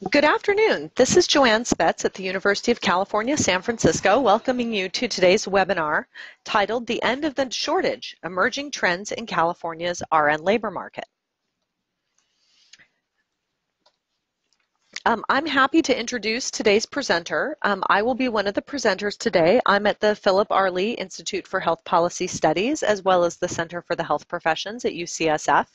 Good afternoon. This is Joanne Spetz at the University of California, San Francisco, welcoming you to today's webinar titled The End of the Shortage, Emerging Trends in California's RN Labor Market. I'm happy to introduce today's presenter. I will be one of the presenters today. I'm at the Philip R. Lee Institute for Health Policy Studies, as well as the Center for the Health Professions at UCSF.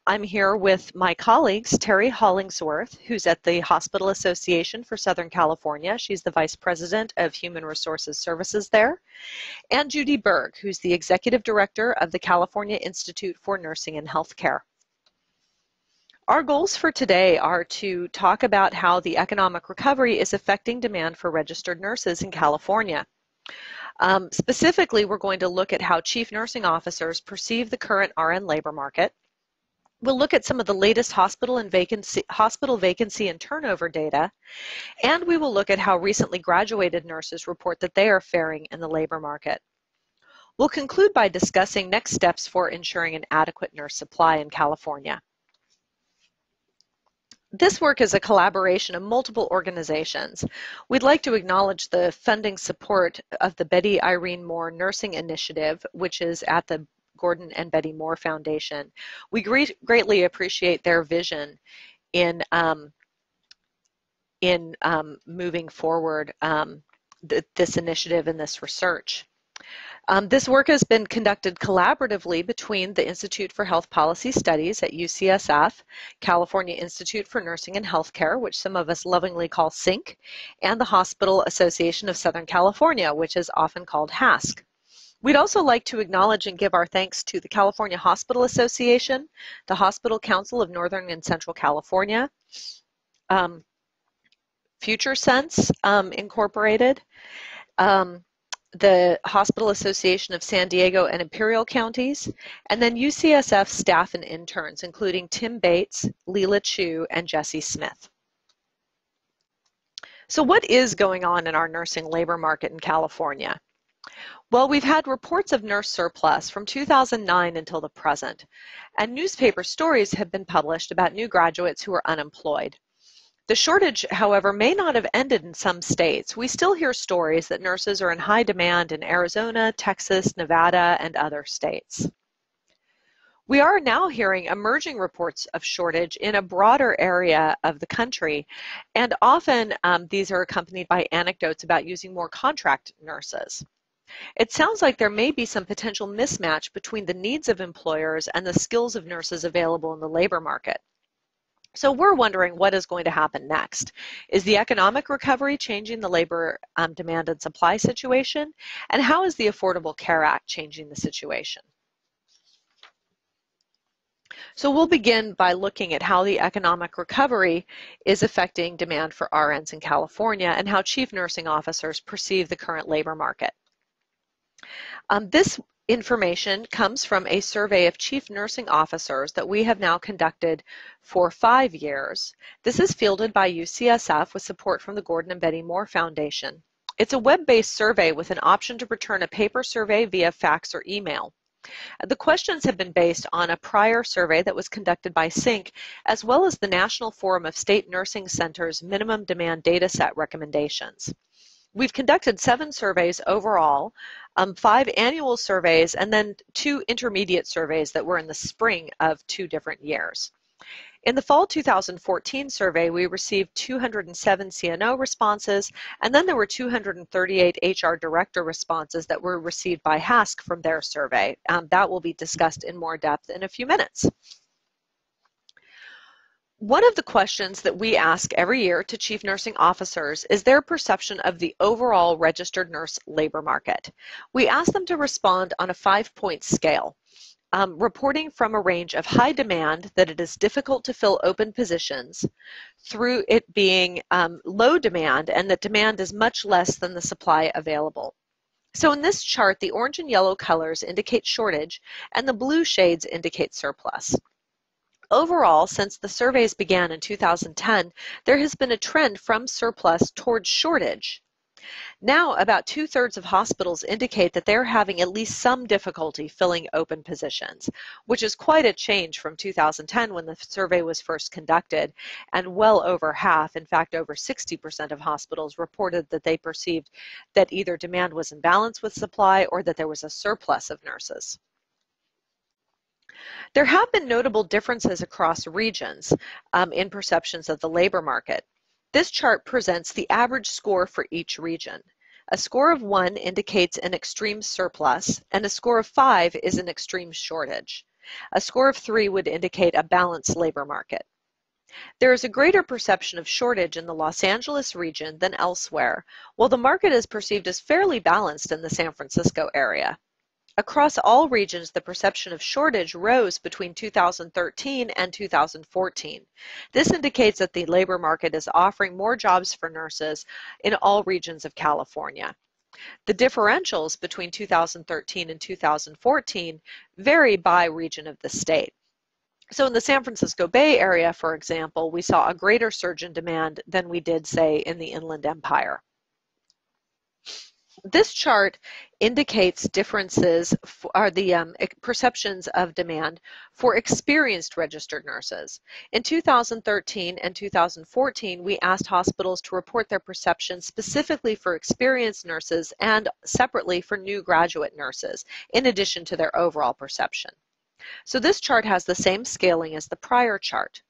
I'm here with my colleagues, Teri Hollingsworth, who's at the Hospital Association for Southern California. She's the Vice President of Human Resources Services there. And Judy Berg, who's the Executive Director of the California Institute for Nursing and Healthcare. Our goals for today are to talk about how the economic recovery is affecting demand for registered nurses in California. Specifically, we're going to look at how chief nursing officers perceive the current RN labor market. We'll look at some of the latest hospital vacancy and turnover data, and we will look at how recently graduated nurses report that they are faring in the labor market. We'll conclude by discussing next steps for ensuring an adequate nurse supply in California. This work is a collaboration of multiple organizations. We'd like to acknowledge the funding support of the Betty Irene Moore Nursing Initiative, which is at the Gordon and Betty Moore Foundation. We greatly appreciate their vision in moving forward this initiative and this research. This work has been conducted collaboratively between the Institute for Health Policy Studies at UCSF, California Institute for Nursing and Healthcare, which some of us lovingly call SINC, and the Hospital Association of Southern California, which is often called HASC. We'd also like to acknowledge and give our thanks to the California Hospital Association, the Hospital Council of Northern and Central California, Future Sense Incorporated, the Hospital Association of San Diego and Imperial Counties, and then UCSF staff and interns, including Tim Bates, Leela Chu, and Jesse Smith. So what is going on in our nursing labor market in California? Well, we've had reports of nurse surplus from 2009 until the present, and newspaper stories have been published about new graduates who are unemployed. The shortage, however, may not have ended in some states. We still hear stories that nurses are in high demand in Arizona, Texas, Nevada, and other states. We are now hearing emerging reports of shortage in a broader area of the country, and often these are accompanied by anecdotes about using more contract nurses. It sounds like there may be some potential mismatch between the needs of employers and the skills of nurses available in the labor market. So we're wondering what is going to happen next. Is the economic recovery changing the labor demand and supply situation? And how is the Affordable Care Act changing the situation? So we'll begin by looking at how the economic recovery is affecting demand for RNs in California and how chief nursing officers perceive the current labor market. This information comes from a survey of chief nursing officers that we have now conducted for 5 years. This is fielded by UCSF with support from the Gordon and Betty Moore Foundation. It's a web-based survey with an option to return a paper survey via fax or email. The questions have been based on a prior survey that was conducted by SINC, as well as the National Forum of State Nursing Centers Minimum Demand Dataset recommendations. We've conducted 7 surveys overall, 5 annual surveys, and then 2 intermediate surveys that were in the spring of 2 different years. In the fall 2014 survey, we received 207 CNO responses, and then there were 238 HR director responses that were received by HASC from their survey. That will be discussed in more depth in a few minutes. One of the questions that we ask every year to chief nursing officers is their perception of the overall registered nurse labor market. We ask them to respond on a 5-point scale, reporting from a range of high demand, that it is difficult to fill open positions, through it being low demand and that demand is much less than the supply available. So in this chart, the orange and yellow colors indicate shortage and the blue shades indicate surplus. Overall, since the surveys began in 2010, there has been a trend from surplus towards shortage. Now, about 2/3 of hospitals indicate that they're having at least some difficulty filling open positions, which is quite a change from 2010 when the survey was first conducted, and well over half, in fact over 60% of hospitals reported that they perceived that either demand was in balance with supply or that there was a surplus of nurses. There have been notable differences across regions in perceptions of the labor market. This chart presents the average score for each region. A score of 1 indicates an extreme surplus, and a score of 5 is an extreme shortage. A score of 3 would indicate a balanced labor market. There is a greater perception of shortage in the Los Angeles region than elsewhere, while the market is perceived as fairly balanced in the San Francisco area. Across all regions, the perception of shortage rose between 2013 and 2014. This indicates that the labor market is offering more jobs for nurses in all regions of California. The differentials between 2013 and 2014 vary by region of the state. So in the San Francisco Bay Area, for example, we saw a greater surge in demand than we did, say, in the Inland Empire. This chart indicates differences are the perceptions of demand for experienced registered nurses. In 2013 and 2014, we asked hospitals to report their perceptions specifically for experienced nurses and separately for new graduate nurses, in addition to their overall perception. So this chart has the same scaling as the prior chart.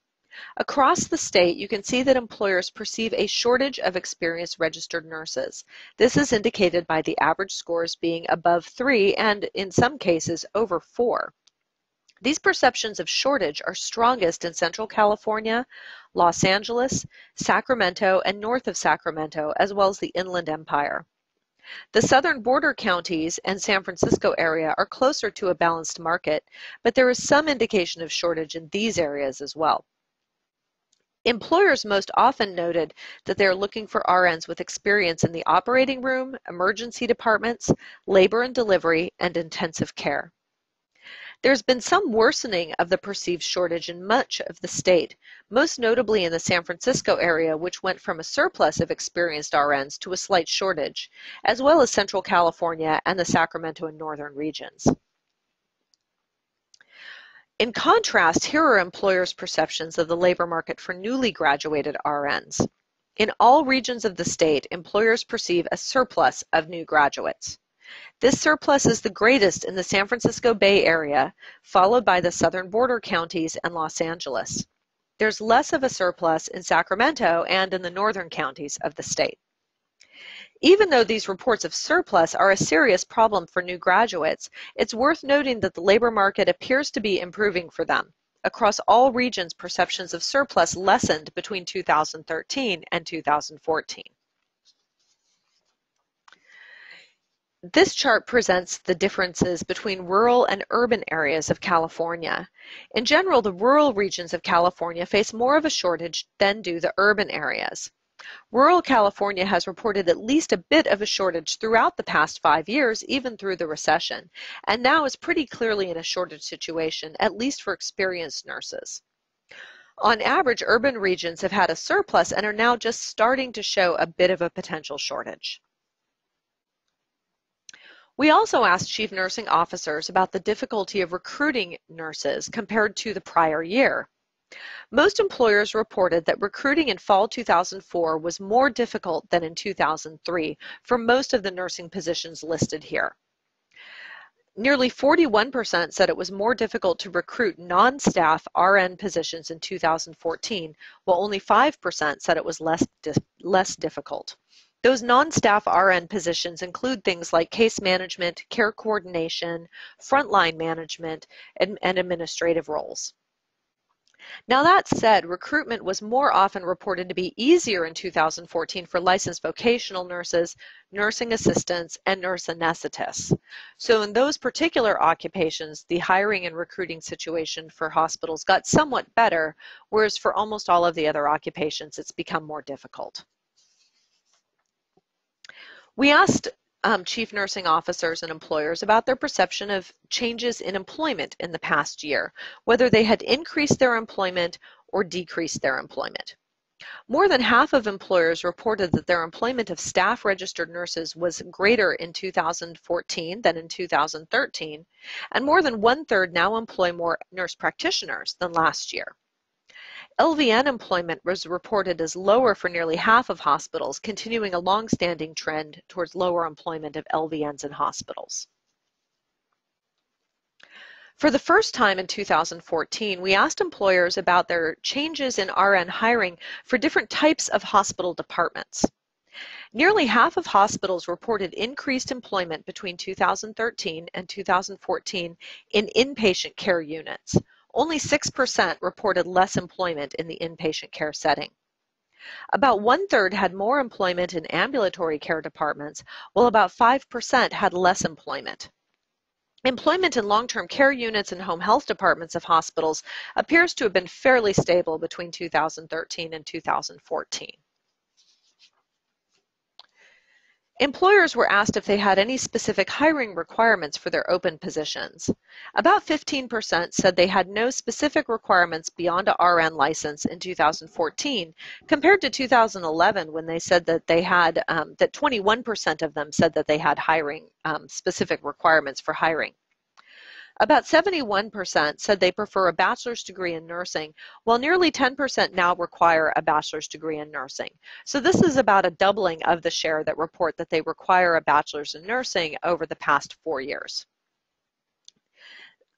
Across the state, you can see that employers perceive a shortage of experienced registered nurses. This is indicated by the average scores being above 3 and, in some cases, over 4. These perceptions of shortage are strongest in Central California, Los Angeles, Sacramento, and north of Sacramento, as well as the Inland Empire. The southern border counties and San Francisco area are closer to a balanced market, but there is some indication of shortage in these areas as well. Employers most often noted that they're looking for RNs with experience in the operating room, emergency departments, labor and delivery, and intensive care. There's been some worsening of the perceived shortage in much of the state, most notably in the San Francisco area, which went from a surplus of experienced RNs to a slight shortage, as well as Central California and the Sacramento and northern regions. In contrast, here are employers' perceptions of the labor market for newly graduated RNs. In all regions of the state, employers perceive a surplus of new graduates. This surplus is the greatest in the San Francisco Bay Area, followed by the southern border counties and Los Angeles. There's less of a surplus in Sacramento and in the northern counties of the state. Even though these reports of surplus are a serious problem for new graduates, it's worth noting that the labor market appears to be improving for them. Across all regions, perceptions of surplus lessened between 2013 and 2014. This chart presents the differences between rural and urban areas of California. In general, the rural regions of California face more of a shortage than do the urban areas. Rural California has reported at least a bit of a shortage throughout the past 5 years, even through the recession, and now is pretty clearly in a shortage situation, at least for experienced nurses. On average, urban regions have had a surplus and are now just starting to show a bit of a potential shortage. We also asked chief nursing officers about the difficulty of recruiting nurses compared to the prior year. Most employers reported that recruiting in fall 2004 was more difficult than in 2003 for most of the nursing positions listed here. Nearly 41% said it was more difficult to recruit non-staff RN positions in 2014, while only 5% said it was less difficult. Those non-staff RN positions include things like case management, care coordination, frontline management, and administrative roles. Now that said, recruitment was more often reported to be easier in 2014 for licensed vocational nurses, nursing assistants, and nurse anesthetists. So in those particular occupations, the hiring and recruiting situation for hospitals got somewhat better, whereas for almost all of the other occupations, it's become more difficult. We asked chief nursing officers and employers about their perception of changes in employment in the past year, whether they had increased their employment or decreased their employment. More than half of employers reported that their employment of staff registered nurses was greater in 2014 than in 2013, and more than 1/3 now employ more nurse practitioners than last year. LVN employment was reported as lower for nearly half of hospitals, continuing a long-standing trend towards lower employment of LVNs in hospitals. For the first time in 2014, we asked employers about their changes in RN hiring for different types of hospital departments. Nearly half of hospitals reported increased employment between 2013 and 2014 in inpatient care units. Only 6% reported less employment in the inpatient care setting. About 1/3 had more employment in ambulatory care departments, while about 5% had less employment. Employment in long-term care units and home health departments of hospitals appears to have been fairly stable between 2013 and 2014. Employers were asked if they had any specific hiring requirements for their open positions. About 15% said they had no specific requirements beyond a RN license in 2014, compared to 2011 when they said that they had, that 21% of them said that they had hiring specific requirements for hiring. About 71% said they prefer a bachelor's degree in nursing, while nearly 10% now require a bachelor's degree in nursing. So this is about a doubling of the share that report that they require a bachelor's in nursing over the past 4 years.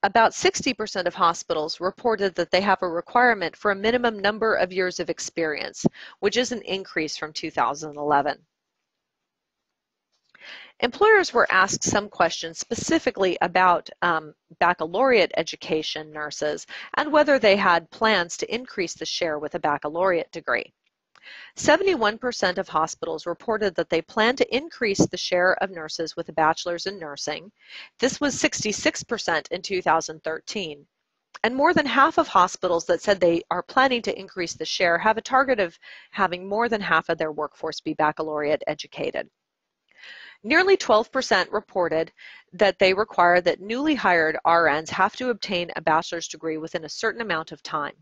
About 60% of hospitals reported that they have a requirement for a minimum number of years of experience, which is an increase from 2011. Employers were asked some questions specifically about baccalaureate education nurses and whether they had plans to increase the share with a baccalaureate degree. 71% of hospitals reported that they plan to increase the share of nurses with a bachelor's in nursing. This was 66% in 2013. And more than half of hospitals that said they are planning to increase the share have a target of having more than half of their workforce be baccalaureate educated. Nearly 12% reported that they require that newly hired RNs have to obtain a bachelor's degree within a certain amount of time.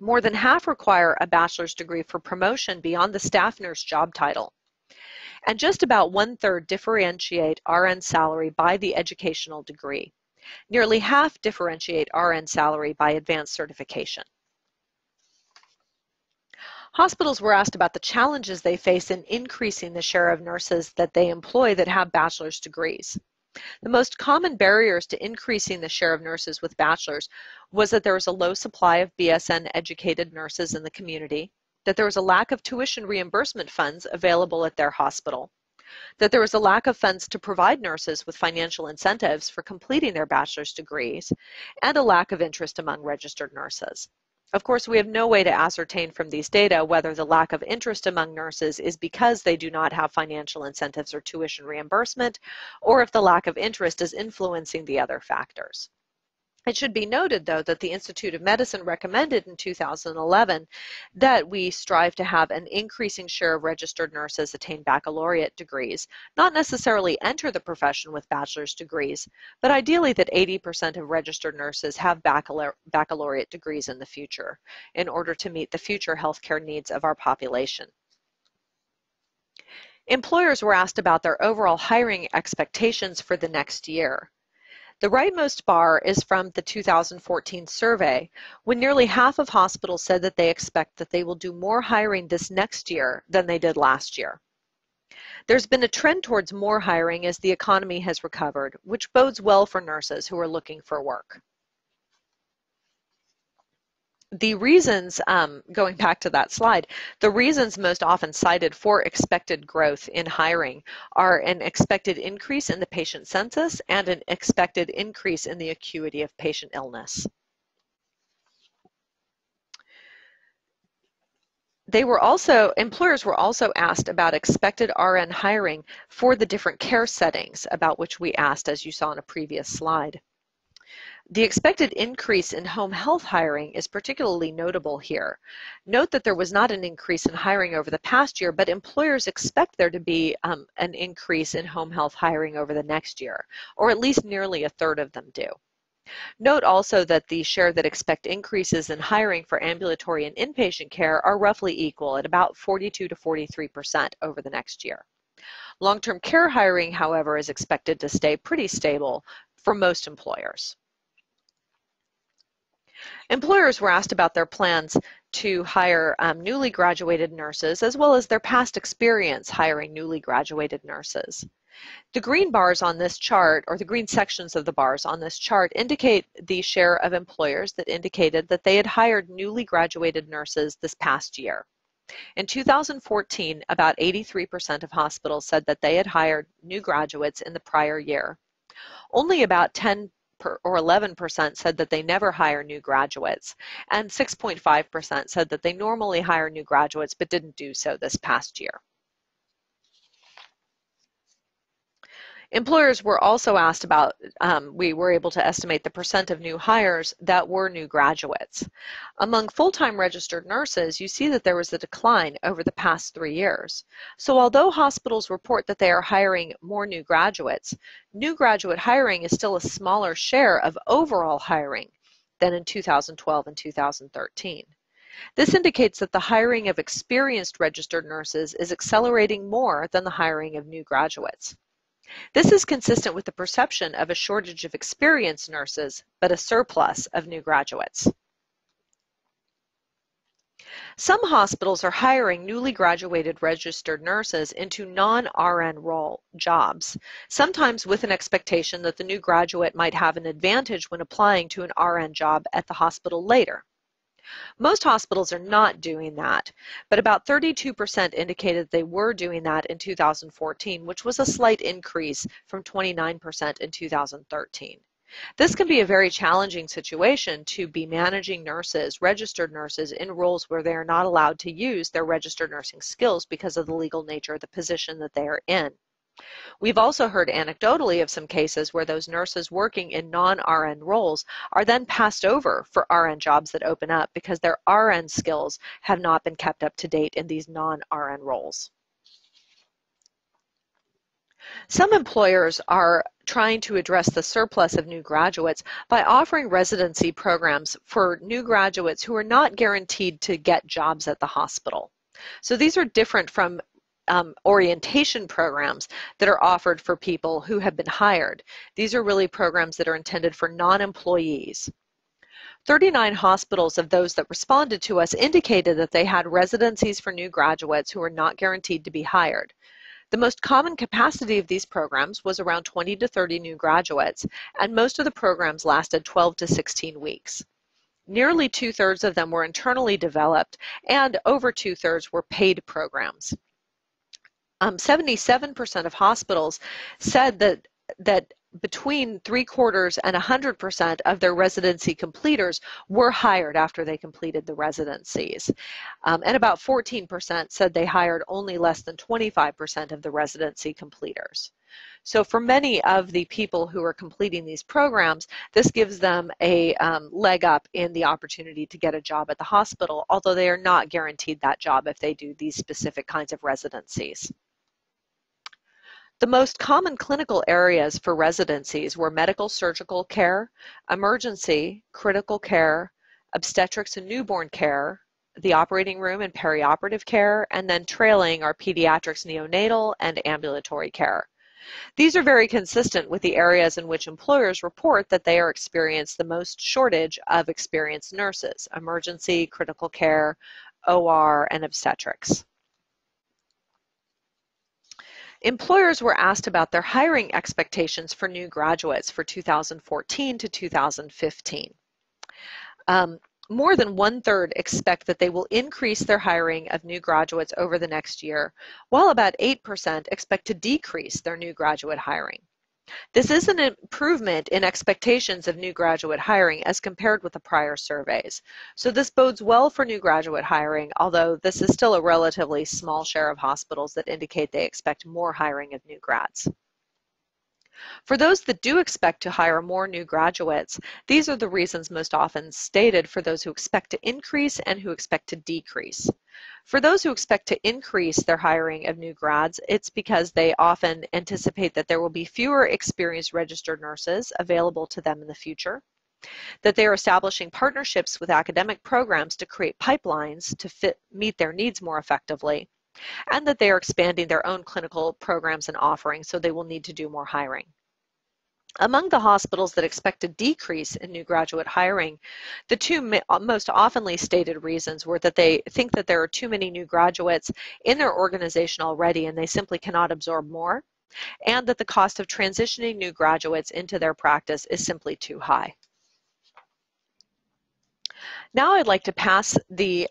More than half require a bachelor's degree for promotion beyond the staff nurse job title. And just about 1/3 differentiate RN salary by the educational degree. Nearly half differentiate RN salary by advanced certification. Hospitals were asked about the challenges they face in increasing the share of nurses that they employ that have bachelor's degrees. The most common barriers to increasing the share of nurses with bachelor's was that there was a low supply of BSN educated nurses in the community, that there was a lack of tuition reimbursement funds available at their hospital, that there was a lack of funds to provide nurses with financial incentives for completing their bachelor's degrees, and a lack of interest among registered nurses. Of course, we have no way to ascertain from these data whether the lack of interest among nurses is because they do not have financial incentives or tuition reimbursement, or if the lack of interest is influencing the other factors. It should be noted, though, that the Institute of Medicine recommended in 2011 that we strive to have an increasing share of registered nurses attain baccalaureate degrees, not necessarily enter the profession with bachelor's degrees, but ideally that 80% of registered nurses have baccalaureate degrees in the future in order to meet the future healthcare needs of our population. Employers were asked about their overall hiring expectations for the next year. The rightmost bar is from the 2014 survey, when nearly half of hospitals said that they expect that they will do more hiring this next year than they did last year. There's been a trend towards more hiring as the economy has recovered, which bodes well for nurses who are looking for work. The reasons, going back to that slide, the reasons most often cited for expected growth in hiring are an expected increase in the patient census and an expected increase in the acuity of patient illness. Employers were also asked about expected RN hiring for the different care settings about which we asked, as you saw in a previous slide. The expected increase in home health hiring is particularly notable here. Note that there was not an increase in hiring over the past year, but employers expect there to be an increase in home health hiring over the next year, or at least nearly 1/3 of them do. Note also that the share that expect increases in hiring for ambulatory and inpatient care are roughly equal at about 42 to 43% over the next year. Long-term care hiring, however, is expected to stay pretty stable for most employers. Employers were asked about their plans to hire newly graduated nurses, as well as their past experience hiring newly graduated nurses. The green bars on this chart, or the green sections of the bars on this chart, indicate the share of employers that indicated that they had hired newly graduated nurses this past year. In 2014, about 83% of hospitals said that they had hired new graduates in the prior year. Only about 10 or 11% said that they never hire new graduates, and 6.5% said that they normally hire new graduates but didn't do so this past year. Employers were also asked about, we were able to estimate the percent of new hires that were new graduates. Among full-time registered nurses, you see that there was a decline over the past 3 years. So although hospitals report that they are hiring more new graduate hiring is still a smaller share of overall hiring than in 2012 and 2013. This indicates that the hiring of experienced registered nurses is accelerating more than the hiring of new graduates. This is consistent with the perception of a shortage of experienced nurses, but a surplus of new graduates. Some hospitals are hiring newly graduated registered nurses into non-RN role jobs, sometimes with an expectation that the new graduate might have an advantage when applying to an RN job at the hospital later. Most hospitals are not doing that, but about 32% indicated they were doing that in 2014, which was a slight increase from 29% in 2013. This can be a very challenging situation to be managing nurses, registered nurses, in roles where they are not allowed to use their registered nursing skills because of the legal nature of the position that they are in. We've also heard anecdotally of some cases where those nurses working in non-RN roles are then passed over for RN jobs that open up because their RN skills have not been kept up to date in these non-RN roles. Some employers are trying to address the surplus of new graduates by offering residency programs for new graduates who are not guaranteed to get jobs at the hospital. So these are different from orientation programs that are offered for people who have been hired. These are really programs that are intended for non-employees. 39 hospitals of those that responded to us indicated that they had residencies for new graduates who are not guaranteed to be hired. The most common capacity of these programs was around 20 to 30 new graduates, and most of the programs lasted 12 to 16 weeks. Nearly 2/3 of them were internally developed, and over 2/3 were paid programs. 77% of hospitals said that between 3/4 and 100% of their residency completers were hired after they completed the residencies. And about 14% said they hired only less than 25% of the residency completers. So for many of the people who are completing these programs, this gives them a leg up in the opportunity to get a job at the hospital, although they are not guaranteed that job if they do these specific kinds of residencies. The most common clinical areas for residencies were medical surgical care, emergency, critical care, obstetrics and newborn care, the operating room and perioperative care, and then trailing are pediatrics, neonatal, and ambulatory care. These are very consistent with the areas in which employers report that they are experiencing the most shortage of experienced nurses: emergency, critical care, OR, and obstetrics. Employers were asked about their hiring expectations for new graduates for 2014 to 2015. More than 1/3 expect that they will increase their hiring of new graduates over the next year, while about 8% expect to decrease their new graduate hiring. This is an improvement in expectations of new graduate hiring as compared with the prior surveys. So this bodes well for new graduate hiring, although this is still a relatively small share of hospitals that indicate they expect more hiring of new grads. For those that do expect to hire more new graduates, these are the reasons most often stated for those who expect to increase and who expect to decrease. For those who expect to increase their hiring of new grads, it's because they often anticipate that there will be fewer experienced registered nurses available to them in the future. that they are establishing partnerships with academic programs to create pipelines to meet their needs more effectively, and that they are expanding their own clinical programs and offerings, so they will need to do more hiring. Among the hospitals that expect a decrease in new graduate hiring, the two most oftenly stated reasons were that they think that there are too many new graduates in their organization already and they simply cannot absorb more, and that the cost of transitioning new graduates into their practice is simply too high. Now I'd like to pass the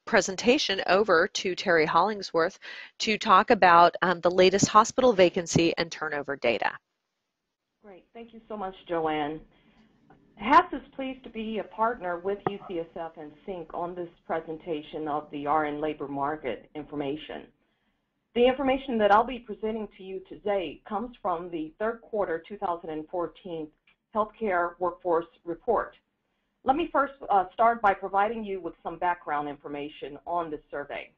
presentation over to Teri Hollingsworth to talk about the latest hospital vacancy and turnover data. Great. Thank you so much, Joanne. HAS is pleased to be a partner with UCSF and SYNC on this presentation of the RN labor market information. The information that I'll be presenting to you today comes from the third quarter 2014 Healthcare Workforce Report. Let me first start by providing you with some background information on this survey.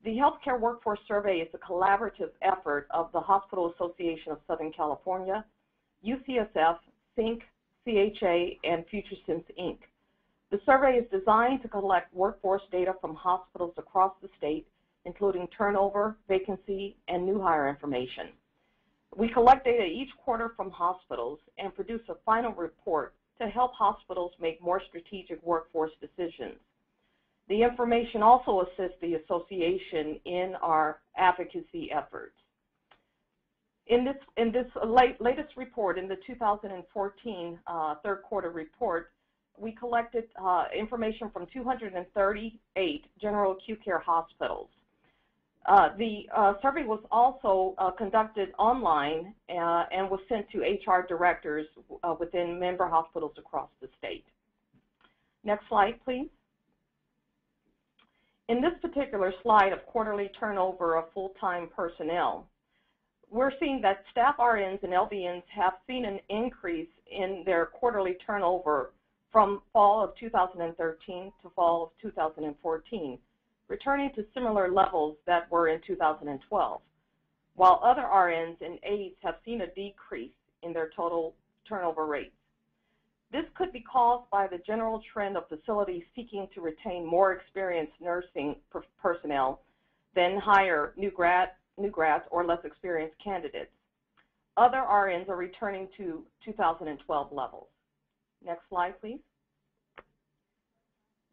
The Healthcare Workforce Survey is a collaborative effort of the Hospital Association of Southern California, UCSF, SYNC, CHA, and FutureSense, Inc. The survey is designed to collect workforce data from hospitals across the state, including turnover, vacancy, and new hire information. We collect data each quarter from hospitals and produce a final report to help hospitals make more strategic workforce decisions. The information also assists the association in our advocacy efforts. In this latest report, in the 2014 third quarter report, we collected information from 238 general acute care hospitals. The survey was also conducted online and was sent to HR directors within member hospitals across the state. Next slide, please. In this particular slide of quarterly turnover of full-time personnel, we're seeing that staff RNs and LVNs have seen an increase in their quarterly turnover from fall of 2013 to fall of 2014, returning to similar levels that were in 2012, while other RNs and aides have seen a decrease in their total turnover rates. This could be caused by the general trend of facilities seeking to retain more experienced nursing personnel than hire new grads or less experienced candidates. Other RNs are returning to 2012 levels. Next slide, please.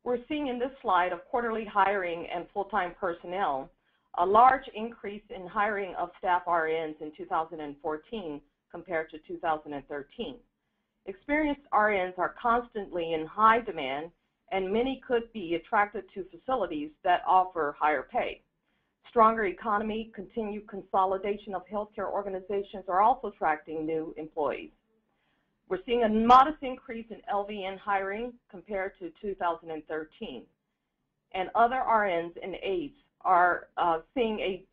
We're seeing in this slide of quarterly hiring and full-time personnel a large increase in hiring of staff RNs in 2014 compared to 2013. Experienced RNs are constantly in high demand, and many could be attracted to facilities that offer higher pay. Stronger economy, continued consolidation of healthcare organizations are also attracting new employees. We're seeing a modest increase in LVN hiring compared to 2013, and other RNs and aides are seeing a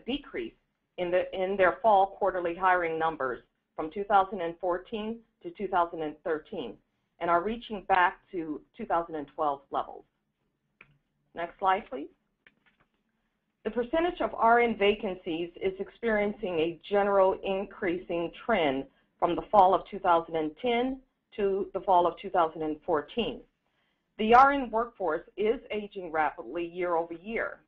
decrease in their fall quarterly hiring numbers from 2014 to 2013, and are reaching back to 2012 levels. Next slide, please. The percentage of RN vacancies is experiencing a general increasing trend from the fall of 2010 to the fall of 2014. The RN workforce is aging rapidly year over year.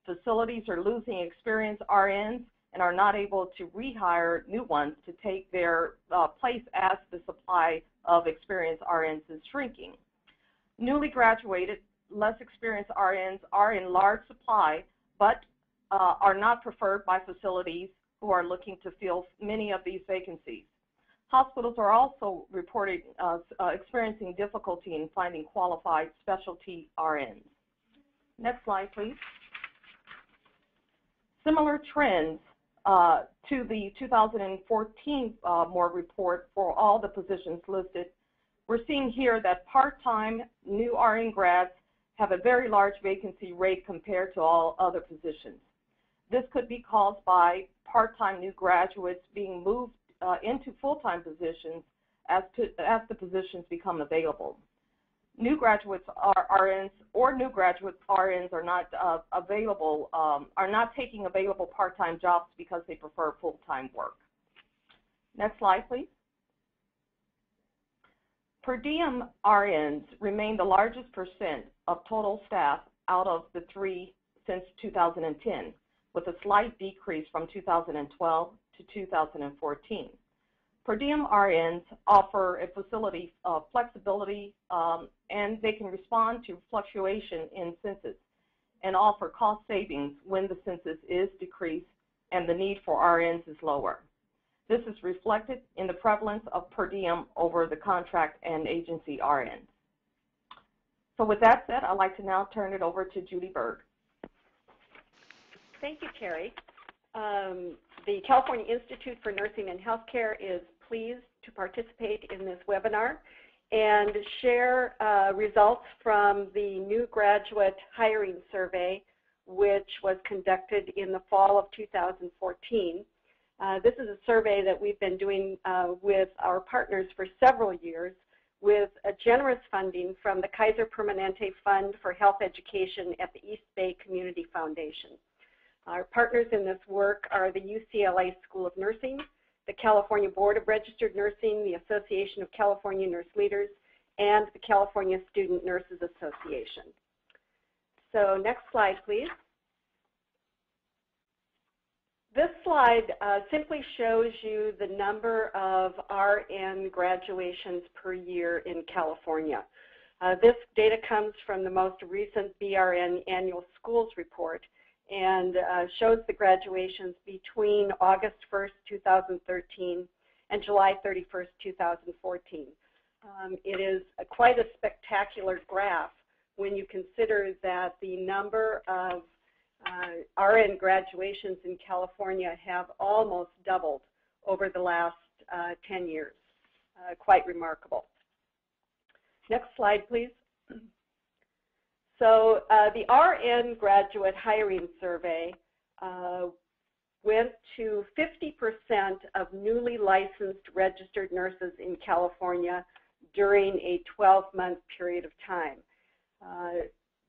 Facilities are losing experienced RNs and are not able to rehire new ones to take their place as the supply of experienced RNs is shrinking. Newly graduated, less experienced RNs are in large supply, but are not preferred by facilities who are looking to fill many of these vacancies. Hospitals are also reporting experiencing difficulty in finding qualified specialty RNs. Next slide, please. Similar trends to the 2014 MORE report for all the positions listed. We're seeing here that part-time new RN grads have a very large vacancy rate compared to all other positions. This could be caused by part-time new graduates being moved into full-time positions as the positions become available. New graduates RNs or new graduate RNs are not are not taking available part-time jobs because they prefer full-time work. Next slide, please. Per diem RNs remain the largest percent of total staff out of the three since 2010, with a slight decrease from 2012 to 2014. Per diem RNs offer a facility of flexibility and they can respond to fluctuation in census and offer cost savings when the census is decreased and the need for RNs is lower. This is reflected in the prevalence of per diem over the contract and agency RNs. So with that said, I'd like to now turn it over to Judy Berg. Thank you, Teri. The California Institute for Nursing and Healthcare is pleased to participate in this webinar and share results from the new graduate hiring survey, which was conducted in the fall of 2014. This is a survey that we've been doing with our partners for several years with a generous funding from the Kaiser Permanente Fund for Health Education at the East Bay Community Foundation. Our partners in this work are the UCLA School of Nursing, the California Board of Registered Nursing, the Association of California Nurse Leaders, and the California Student Nurses Association. So next slide, please. This slide simply shows you the number of RN graduations per year in California. This data comes from the most recent BRN Annual Schools Report and shows the graduations between August 1st, 2013 and July 31st, 2014. It is quite a spectacular graph when you consider that the number of RN graduations in California have almost doubled over the last 10 years. Quite remarkable. Next slide, please. So the RN graduate hiring survey went to 50% of newly licensed registered nurses in California during a 12-month period of time.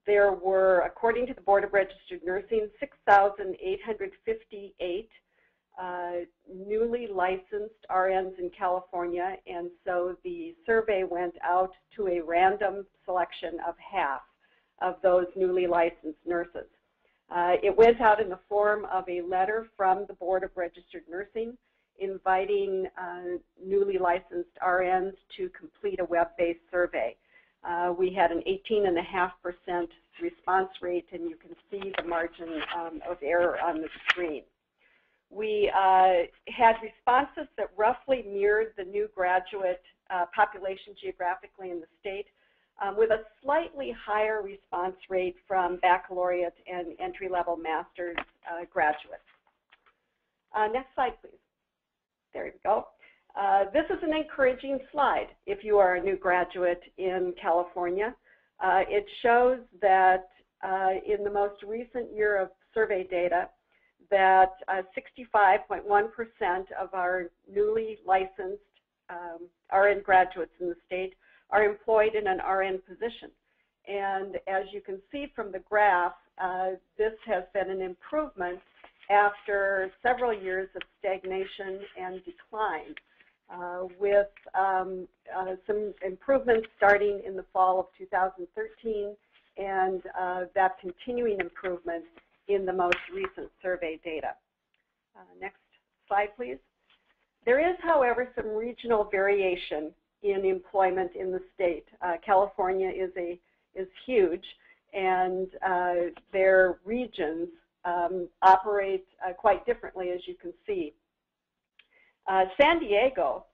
There were, according to the Board of Registered Nursing, 6,858 newly licensed RNs in California, and so the survey went out to a random selection of half of those newly licensed nurses. It went out in the form of a letter from the Board of Registered Nursing inviting newly licensed RNs to complete a web-based survey. We had an 18.5% response rate, and you can see the margin of error on the screen. We had responses that roughly mirrored the new graduate population geographically in the state, with a slightly higher response rate from baccalaureate and entry-level master's graduates. Next slide, please. There we go. This is an encouraging slide if you are a new graduate in California. It shows that in the most recent year of survey data that 65.1% of our newly licensed RN graduates in the state are employed in an RN position. And as you can see from the graph, this has been an improvement after several years of stagnation and decline, with some improvements starting in the fall of 2013 and that continuing improvement in the most recent survey data. Next slide, please. There is, however, some regional variation in employment in the state. California is huge, and their regions operate quite differently, as you can see. San Diego,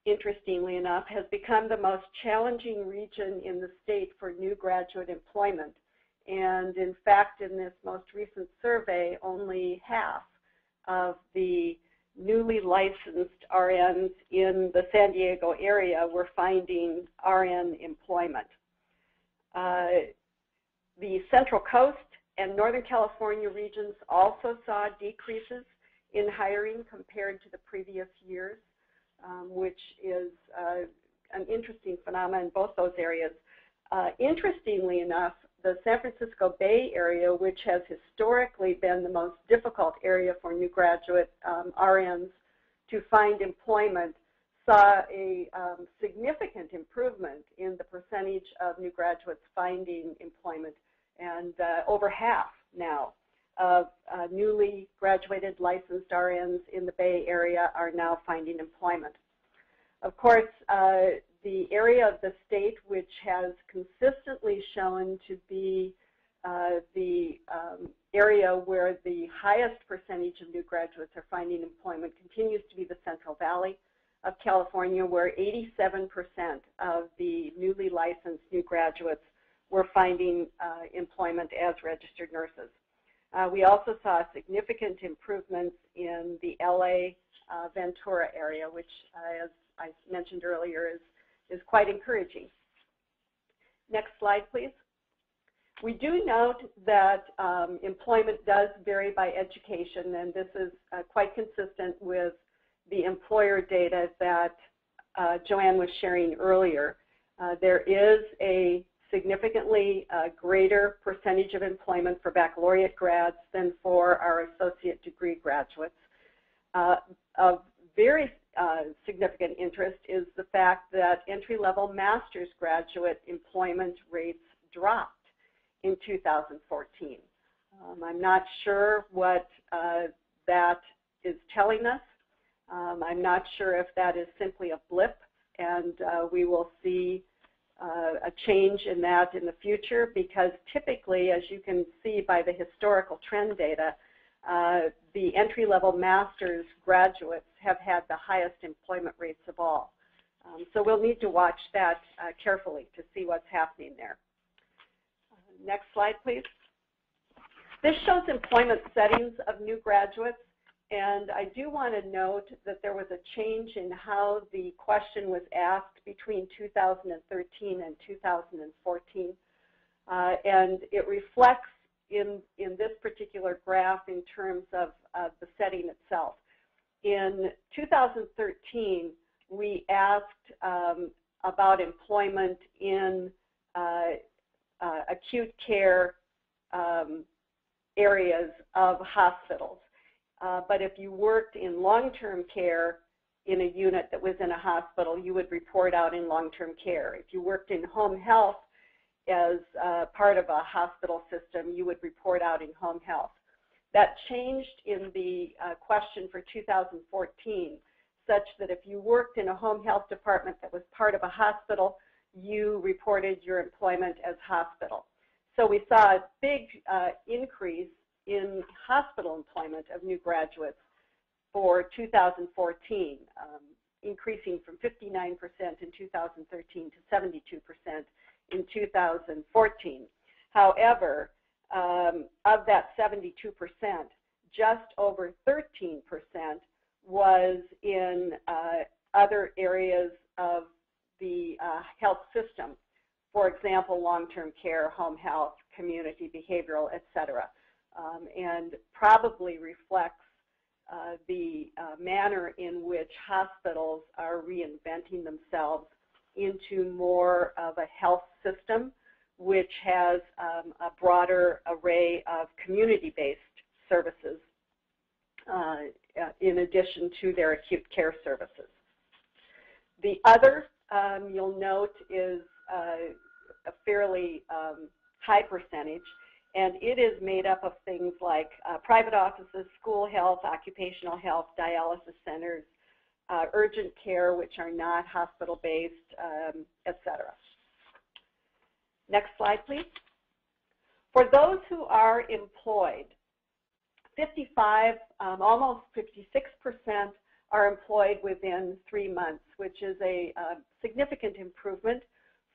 interestingly enough, has become the most challenging region in the state for new graduate employment. And in fact, in this most recent survey, only half of the newly licensed RNs in the San Diego area were finding RN employment. The Central Coast and Northern California regions also saw decreases in hiring compared to the previous years, which is an interesting phenomenon in both those areas. Interestingly enough, the San Francisco Bay Area, which has historically been the most difficult area for new graduate RNs to find employment, saw a significant improvement in the percentage of new graduates finding employment, and over half now of newly graduated licensed RNs in the Bay Area are now finding employment. Of course, the area of the state which has consistently shown to be the area where the highest percentage of new graduates are finding employment continues to be the Central Valley of California, where 87% of the newly licensed new graduates were finding employment as registered nurses. We also saw significant improvements in the LA Ventura area, which, as I mentioned earlier, is quite encouraging. Next slide, please. We do note that employment does vary by education, and this is quite consistent with the employer data that Joanne was sharing earlier. There is a significantly greater percentage of employment for baccalaureate grads than for our associate degree graduates. Of very significant interest is the fact that entry-level master's graduate employment rates dropped in 2014. I'm not sure what that is telling us. I'm not sure if that is simply a blip, and we will see a change in that in the future, because typically, as you can see by the historical trend data, the entry-level master's graduates have had the highest employment rates of all. So we'll need to watch that carefully to see what's happening there. Next slide, please. This shows employment settings of new graduates, and I do want to note that there was a change in how the question was asked between 2013 and 2014, and it reflects in this particular graph in terms of the setting itself. In 2013, we asked about employment in acute care areas of hospitals. But if you worked in long-term care in a unit that was in a hospital, you would report out in long-term care. If you worked in home health as part of a hospital system, you would report out in home health. That changed in the question for 2014, such that if you worked in a home health department that was part of a hospital, you reported your employment as hospital. So we saw a big increase in hospital employment of new graduates for 2014, increasing from 59% in 2013 to 72% in 2014. However, of that 72%, just over 13% was in other areas of the health system. For example, long-term care, home health, community behavioral, etc. And probably reflects the manner in which hospitals are reinventing themselves into more of a health system which has a broader array of community-based services in addition to their acute care services. The other, you'll note, is a fairly high percentage, and it is made up of things like private offices, school health, occupational health, dialysis centers, urgent care, which are not hospital-based, etc. Next slide, please. For those who are employed, 55, almost 56% are employed within 3 months, which is a significant improvement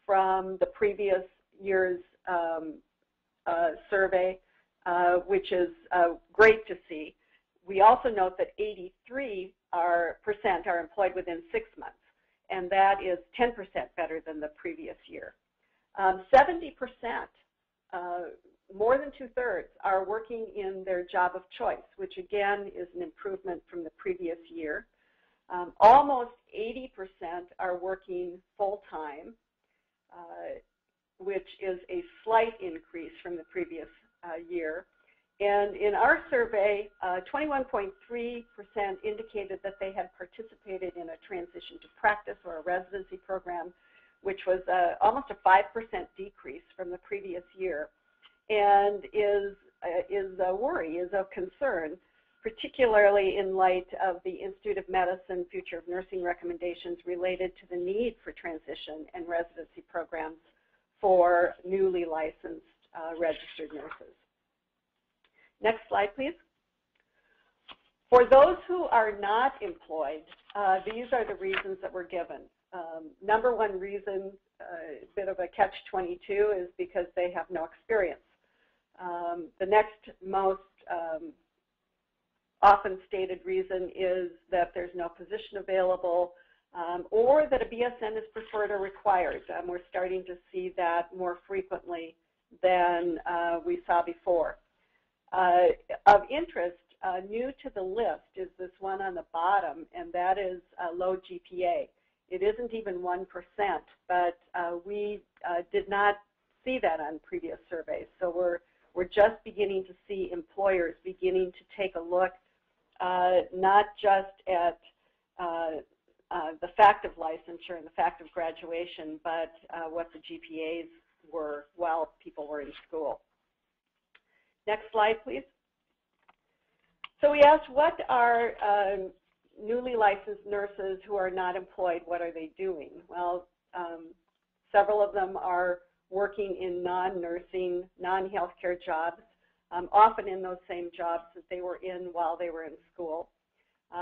from the previous year's survey, which is great to see. We also note that 83% are employed within 6 months, and that is 10% better than the previous year. 70%, more than 2/3, are working in their job of choice, which again is an improvement from the previous year. Almost 80% are working full-time, which is a slight increase from the previous year. And in our survey, 21.3% indicated that they had participated in a transition to practice or a residency program, which was almost a 5% decrease from the previous year, and is a worry, is of concern, particularly in light of the Institute of Medicine Future of Nursing recommendations related to the need for transition and residency programs for newly licensed registered nurses. Next slide, please. For those who are not employed, these are the reasons that were given. Number one reason, a bit of a catch-22, is because they have no experience. The next most often stated reason is that there's no position available, or that a BSN is preferred or required. We're starting to see that more frequently than we saw before. Of interest, new to the list is this one on the bottom, and that is low GPA. It isn't even 1%, but we did not see that on previous surveys. So we're just beginning to see employers beginning to take a look, not just at the fact of licensure and the fact of graduation, but what the GPAs were while people were in school. Next slide, please. So we asked, what are newly licensed nurses who are not employed, what are they doing? Well, several of them are working in non-nursing, non-healthcare jobs, often in those same jobs that they were in while they were in school.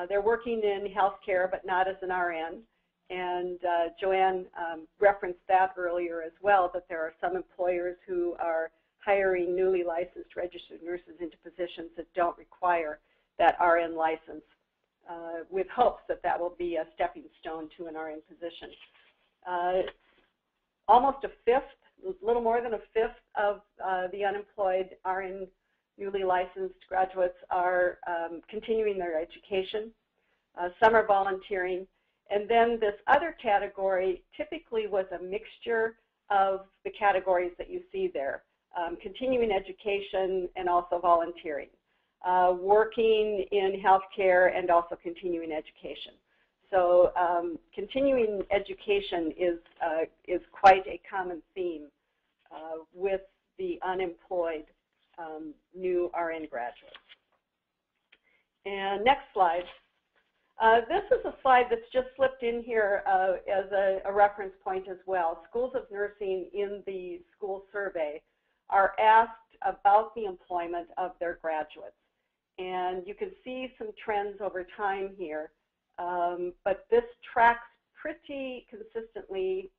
They're working in healthcare, but not as an RN. And Joanne referenced that earlier as well, that there are some employers who are hiring newly licensed registered nurses into positions that don't require that RN license, with hopes that that will be a stepping stone to an RN position. Almost a fifth, a little more than a fifth of the unemployed RN newly licensed graduates are continuing their education. Some are volunteering. And then this other category typically was a mixture of the categories that you see there. Continuing education and also volunteering, working in healthcare and also continuing education. So continuing education is quite a common theme with the unemployed new RN graduates. And next slide. This is a slide that's just slipped in here as a reference point as well. Schools of nursing in the school survey are asked about the employment of their graduates. And you can see some trends over time here, but this tracks pretty consistently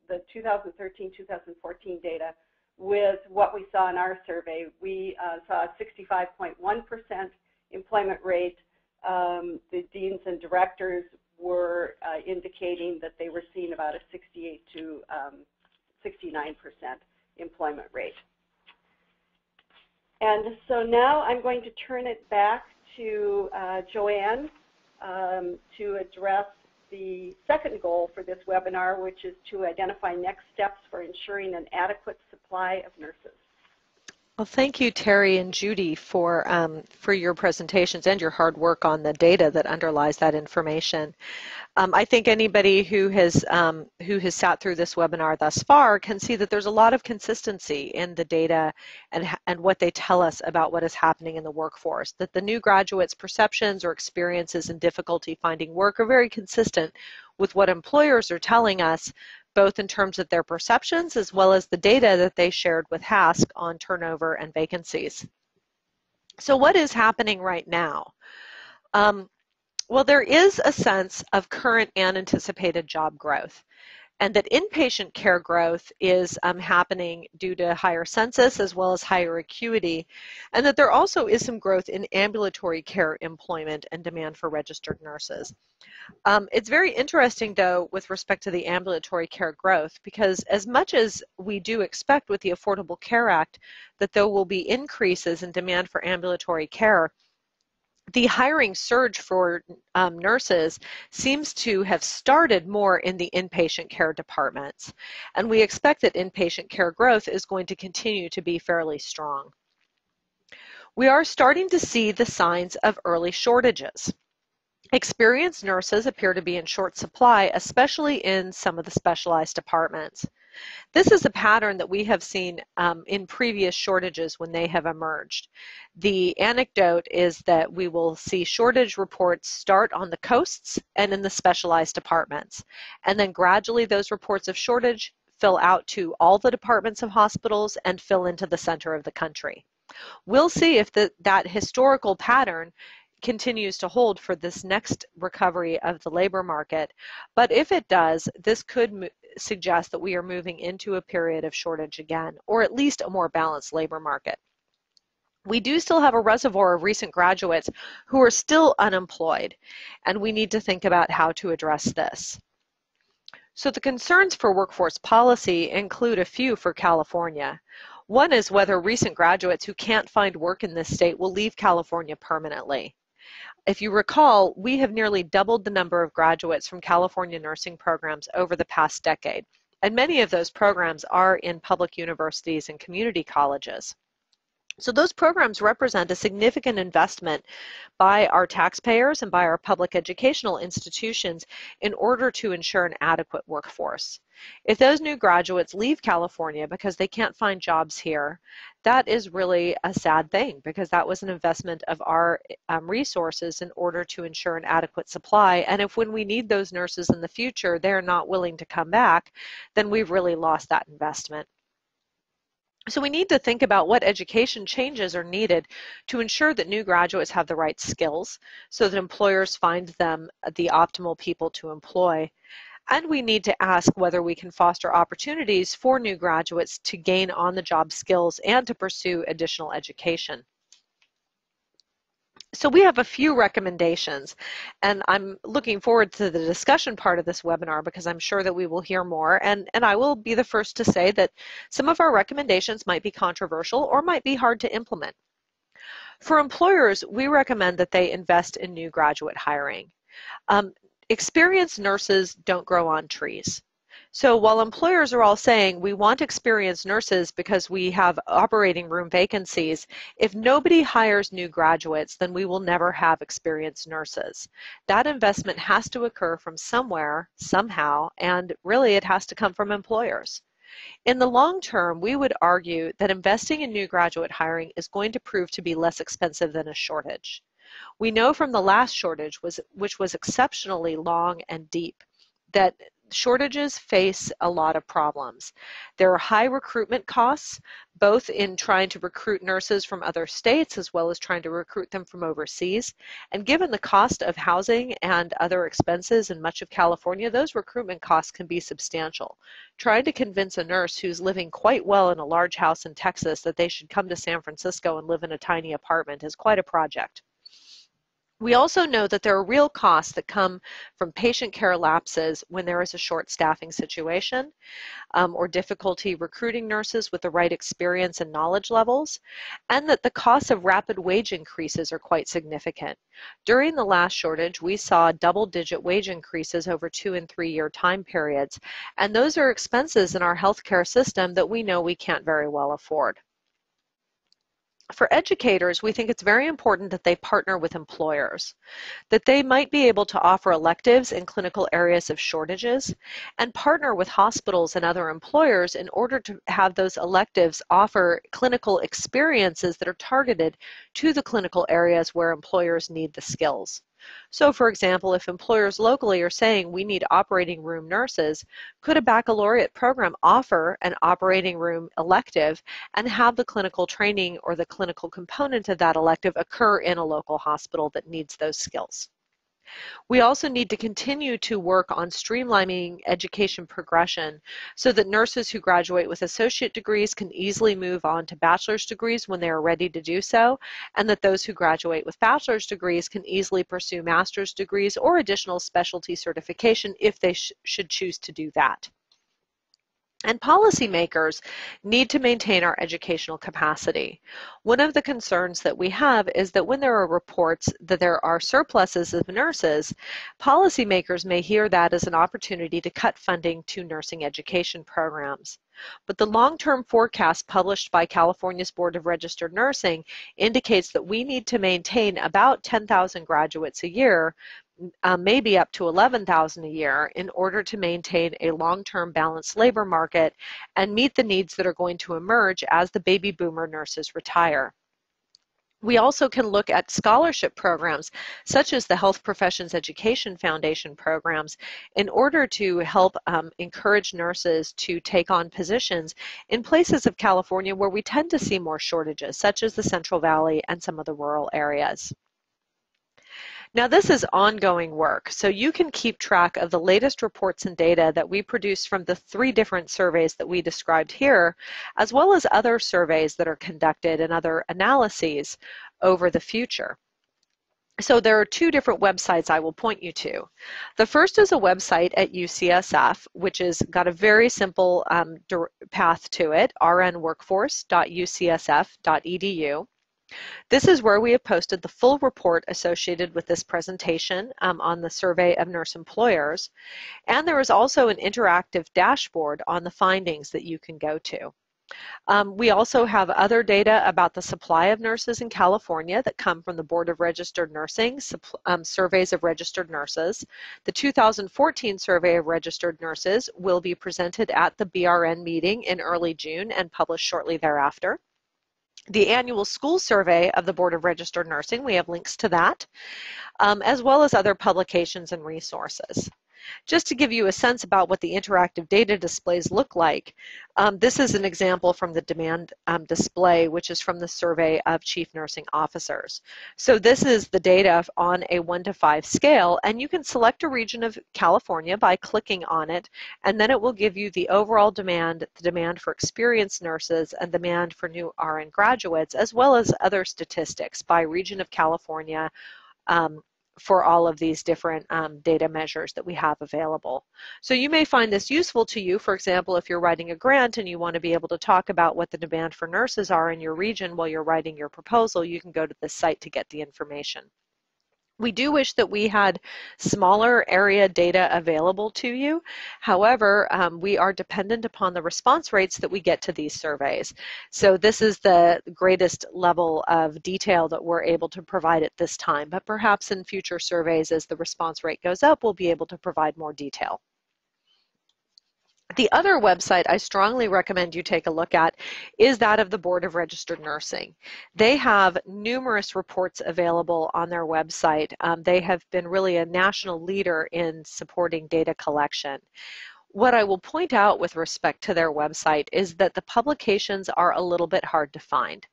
the 2013-2014 data with what we saw in our survey. We saw a 65.1% employment rate. The deans and directors were indicating that they were seeing about a 68 to 69% employment rate. And so now I'm going to turn it back to Joanne to address the second goal for this webinar, which is to identify next steps for ensuring an adequate supply of nurses. Well, thank you, Teri and Judee, for your presentations and your hard work on the data that underlies that information. I think anybody who has sat through this webinar thus far can see that there's a lot of consistency in the data and what they tell us about what is happening in the workforce, that the new graduates' perceptions or experiences and difficulty finding work are very consistent with what employers are telling us, both in terms of their perceptions as well as the data that they shared with HASC on turnover and vacancies. So what is happening right now? Well, there is a sense of current and anticipated job growth, and that inpatient care growth is happening due to higher census as well as higher acuity, and that there also is some growth in ambulatory care employment and demand for registered nurses. It's very interesting, though, with respect to the ambulatory care growth, because as much as we do expect with the Affordable Care Act that there will be increases in demand for ambulatory care, the hiring surge for nurses seems to have started more in the inpatient care departments, and we expect that inpatient care growth is going to continue to be fairly strong. We are starting to see the signs of early shortages. Experienced nurses appear to be in short supply, especially in some of the specialized departments. This is a pattern that we have seen in previous shortages when they have emerged. The anecdote is that we will see shortage reports start on the coasts and in the specialized departments, and then gradually those reports of shortage fill out to all the departments of hospitals and fill into the center of the country. We'll see if that historical pattern continues to hold for this next recovery of the labor market. But if it does, this could suggest that we are moving into a period of shortage again, or at least a more balanced labor market. We do still have a reservoir of recent graduates who are still unemployed, and we need to think about how to address this. So the concerns for workforce policy include a few for California. One is whether recent graduates who can't find work in this state will leave California permanently. If you recall, we have nearly doubled the number of graduates from California nursing programs over the past decade, and many of those programs are in public universities and community colleges. So those programs represent a significant investment by our taxpayers and by our public educational institutions in order to ensure an adequate workforce. If those new graduates leave California because they can't find jobs here, that is really a sad thing, because that was an investment of our resources in order to ensure an adequate supply. And if when we need those nurses in the future, they're not willing to come back, then we've really lost that investment. So we need to think about what education changes are needed to ensure that new graduates have the right skills so that employers find them the optimal people to employ. And we need to ask whether we can foster opportunities for new graduates to gain on-the-job skills and to pursue additional education. So we have a few recommendations, and I'm looking forward to the discussion part of this webinar because I'm sure that we will hear more, and I will be the first to say that some of our recommendations might be controversial or might be hard to implement. For employers, we recommend that they invest in new graduate hiring. Experienced nurses don't grow on trees. So while employers are all saying we want experienced nurses because we have operating room vacancies, if nobody hires new graduates, then we will never have experienced nurses. That investment has to occur from somewhere, somehow, and really it has to come from employers. In the long term, we would argue that investing in new graduate hiring is going to prove to be less expensive than a shortage. We know from the last shortage, which was exceptionally long and deep, that shortages face a lot of problems. There are high recruitment costs, both in trying to recruit nurses from other states as well as trying to recruit them from overseas. And given the cost of housing and other expenses in much of California, those recruitment costs can be substantial. Trying to convince a nurse who's living quite well in a large house in Texas that they should come to San Francisco and live in a tiny apartment is quite a project. We also know that there are real costs that come from patient care lapses when there is a short staffing situation or difficulty recruiting nurses with the right experience and knowledge levels, and that the costs of rapid wage increases are quite significant. During the last shortage, we saw double-digit wage increases over 2- and 3-year time periods, and those are expenses in our healthcare system that we know we can't very well afford. For educators, we think it's very important that they partner with employers, that they might be able to offer electives in clinical areas of shortages, and partner with hospitals and other employers in order to have those electives offer clinical experiences that are targeted to the clinical areas where employers need the skills. So, for example, if employers locally are saying we need operating room nurses, could a baccalaureate program offer an operating room elective and have the clinical training or the clinical component of that elective occur in a local hospital that needs those skills? We also need to continue to work on streamlining education progression so that nurses who graduate with associate degrees can easily move on to bachelor's degrees when they are ready to do so, and that those who graduate with bachelor's degrees can easily pursue master's degrees or additional specialty certification if they should choose to do that. And policymakers need to maintain our educational capacity. One of the concerns that we have is that when there are reports that there are surpluses of nurses, policymakers may hear that as an opportunity to cut funding to nursing education programs. But the long-term forecast published by California's Board of Registered Nursing indicates that we need to maintain about 10,000 graduates a year, maybe up to 11,000 a year, in order to maintain a long-term balanced labor market and meet the needs that are going to emerge as the baby boomer nurses retire. We also can look at scholarship programs such as the Health Professions Education Foundation programs in order to help encourage nurses to take on positions in places of California where we tend to see more shortages, such as the Central Valley and some of the rural areas. Now, this is ongoing work, so you can keep track of the latest reports and data that we produce from the 3 different surveys that we described here, as well as other surveys that are conducted and other analyses over the future. So there are 2 different websites I will point you to. The first is a website at UCSF, which has got a very simple path to it, rnworkforce.ucsf.edu. This is where we have posted the full report associated with this presentation on the survey of nurse employers. And there is also an interactive dashboard on the findings that you can go to. We also have other data about the supply of nurses in California that come from the Board of Registered Nursing, surveys of registered nurses. The 2014 survey of registered nurses will be presented at the BRN meeting in early June and published shortly thereafter. The annual school survey of the Board of Registered Nursing, we have links to that, as well as other publications and resources. Just to give you a sense about what the interactive data displays look like, this is an example from the demand display, which is from the survey of chief nursing officers. So this is the data on a 1 to 5 scale, and you can select a region of California by clicking on it, and then it will give you the overall demand, the demand for experienced nurses, and demand for new RN graduates, as well as other statistics by region of California, for all of these different data measures that we have available. So you may find this useful to you. For example, if you're writing a grant and you want to be able to talk about what the demand for nurses are in your region while you're writing your proposal, you can go to this site to get the information. We do wish that we had smaller area data available to you. However, we are dependent upon the response rates that we get to these surveys. So this is the greatest level of detail that we're able to provide at this time, but perhaps in future surveys, as the response rate goes up, we'll be able to provide more detail. The other website I strongly recommend you take a look at is that of the Board of Registered Nursing. They have numerous reports available on their website. They have been really a national leader in supporting data collection. What I will point out with respect to their website is that the publications are a little bit hard to find.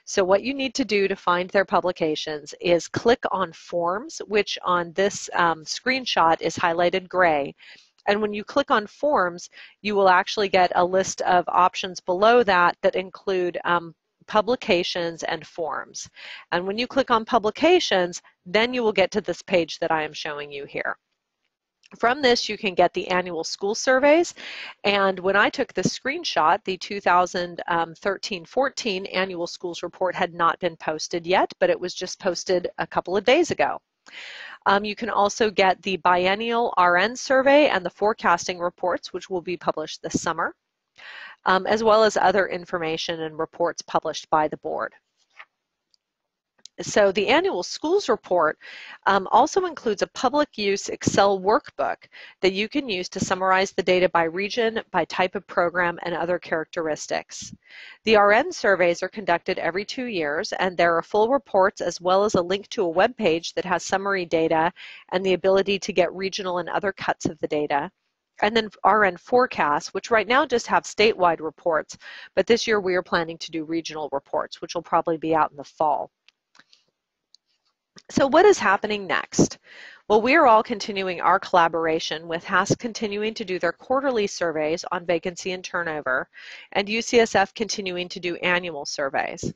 So what you need to do to find their publications is click on Forms, which on this screenshot is highlighted gray. And when you click on Forms, you will actually get a list of options below that that include publications and forms. And when you click on publications, then you will get to this page that I am showing you here. From this, you can get the annual school surveys. And when I took this screenshot, the 2013-14 annual schools report had not been posted yet, but it was just posted a couple of days ago. You can also get the biennial RN survey and the forecasting reports, which will be published this summer, as well as other information and reports published by the board. So the annual schools report also includes a public use Excel workbook that you can use to summarize the data by region, by type of program, and other characteristics. The RN surveys are conducted every 2 years, and there are full reports as well as a link to a web page that has summary data and the ability to get regional and other cuts of the data. And then RN forecasts, which right now just have statewide reports, but this year we are planning to do regional reports, which will probably be out in the fall. So what is happening next? Well, we are all continuing our collaboration with HASC continuing to do their quarterly surveys on vacancy and turnover, and UCSF continuing to do annual surveys.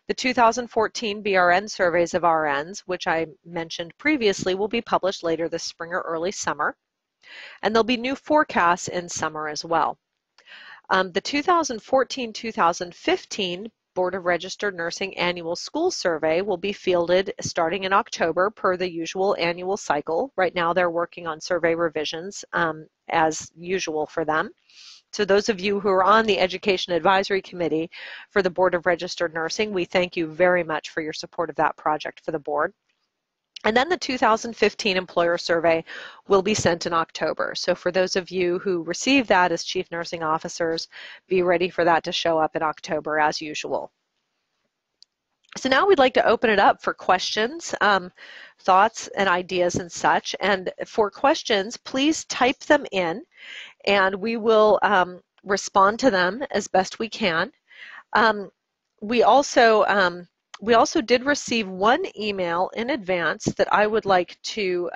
The 2014 BRN surveys of RNs, which I mentioned previously, will be published later this spring or early summer, and there'll be new forecasts in summer as well. The 2014-2015 Board of Registered Nursing Annual School Survey will be fielded starting in October per the usual annual cycle. Right now they're working on survey revisions as usual for them. So those of you who are on the Education Advisory Committee for the Board of Registered Nursing, we thank you very much for your support of that project for the board. And then the 2015 employer survey will be sent in October. So for those of you who receive that as chief nursing officers, be ready for that to show up in October as usual. So now we'd like to open it up for questions, thoughts and ideas and such. And for questions, please type them in and we will respond to them as best we can. We also did receive one email in advance that I would like to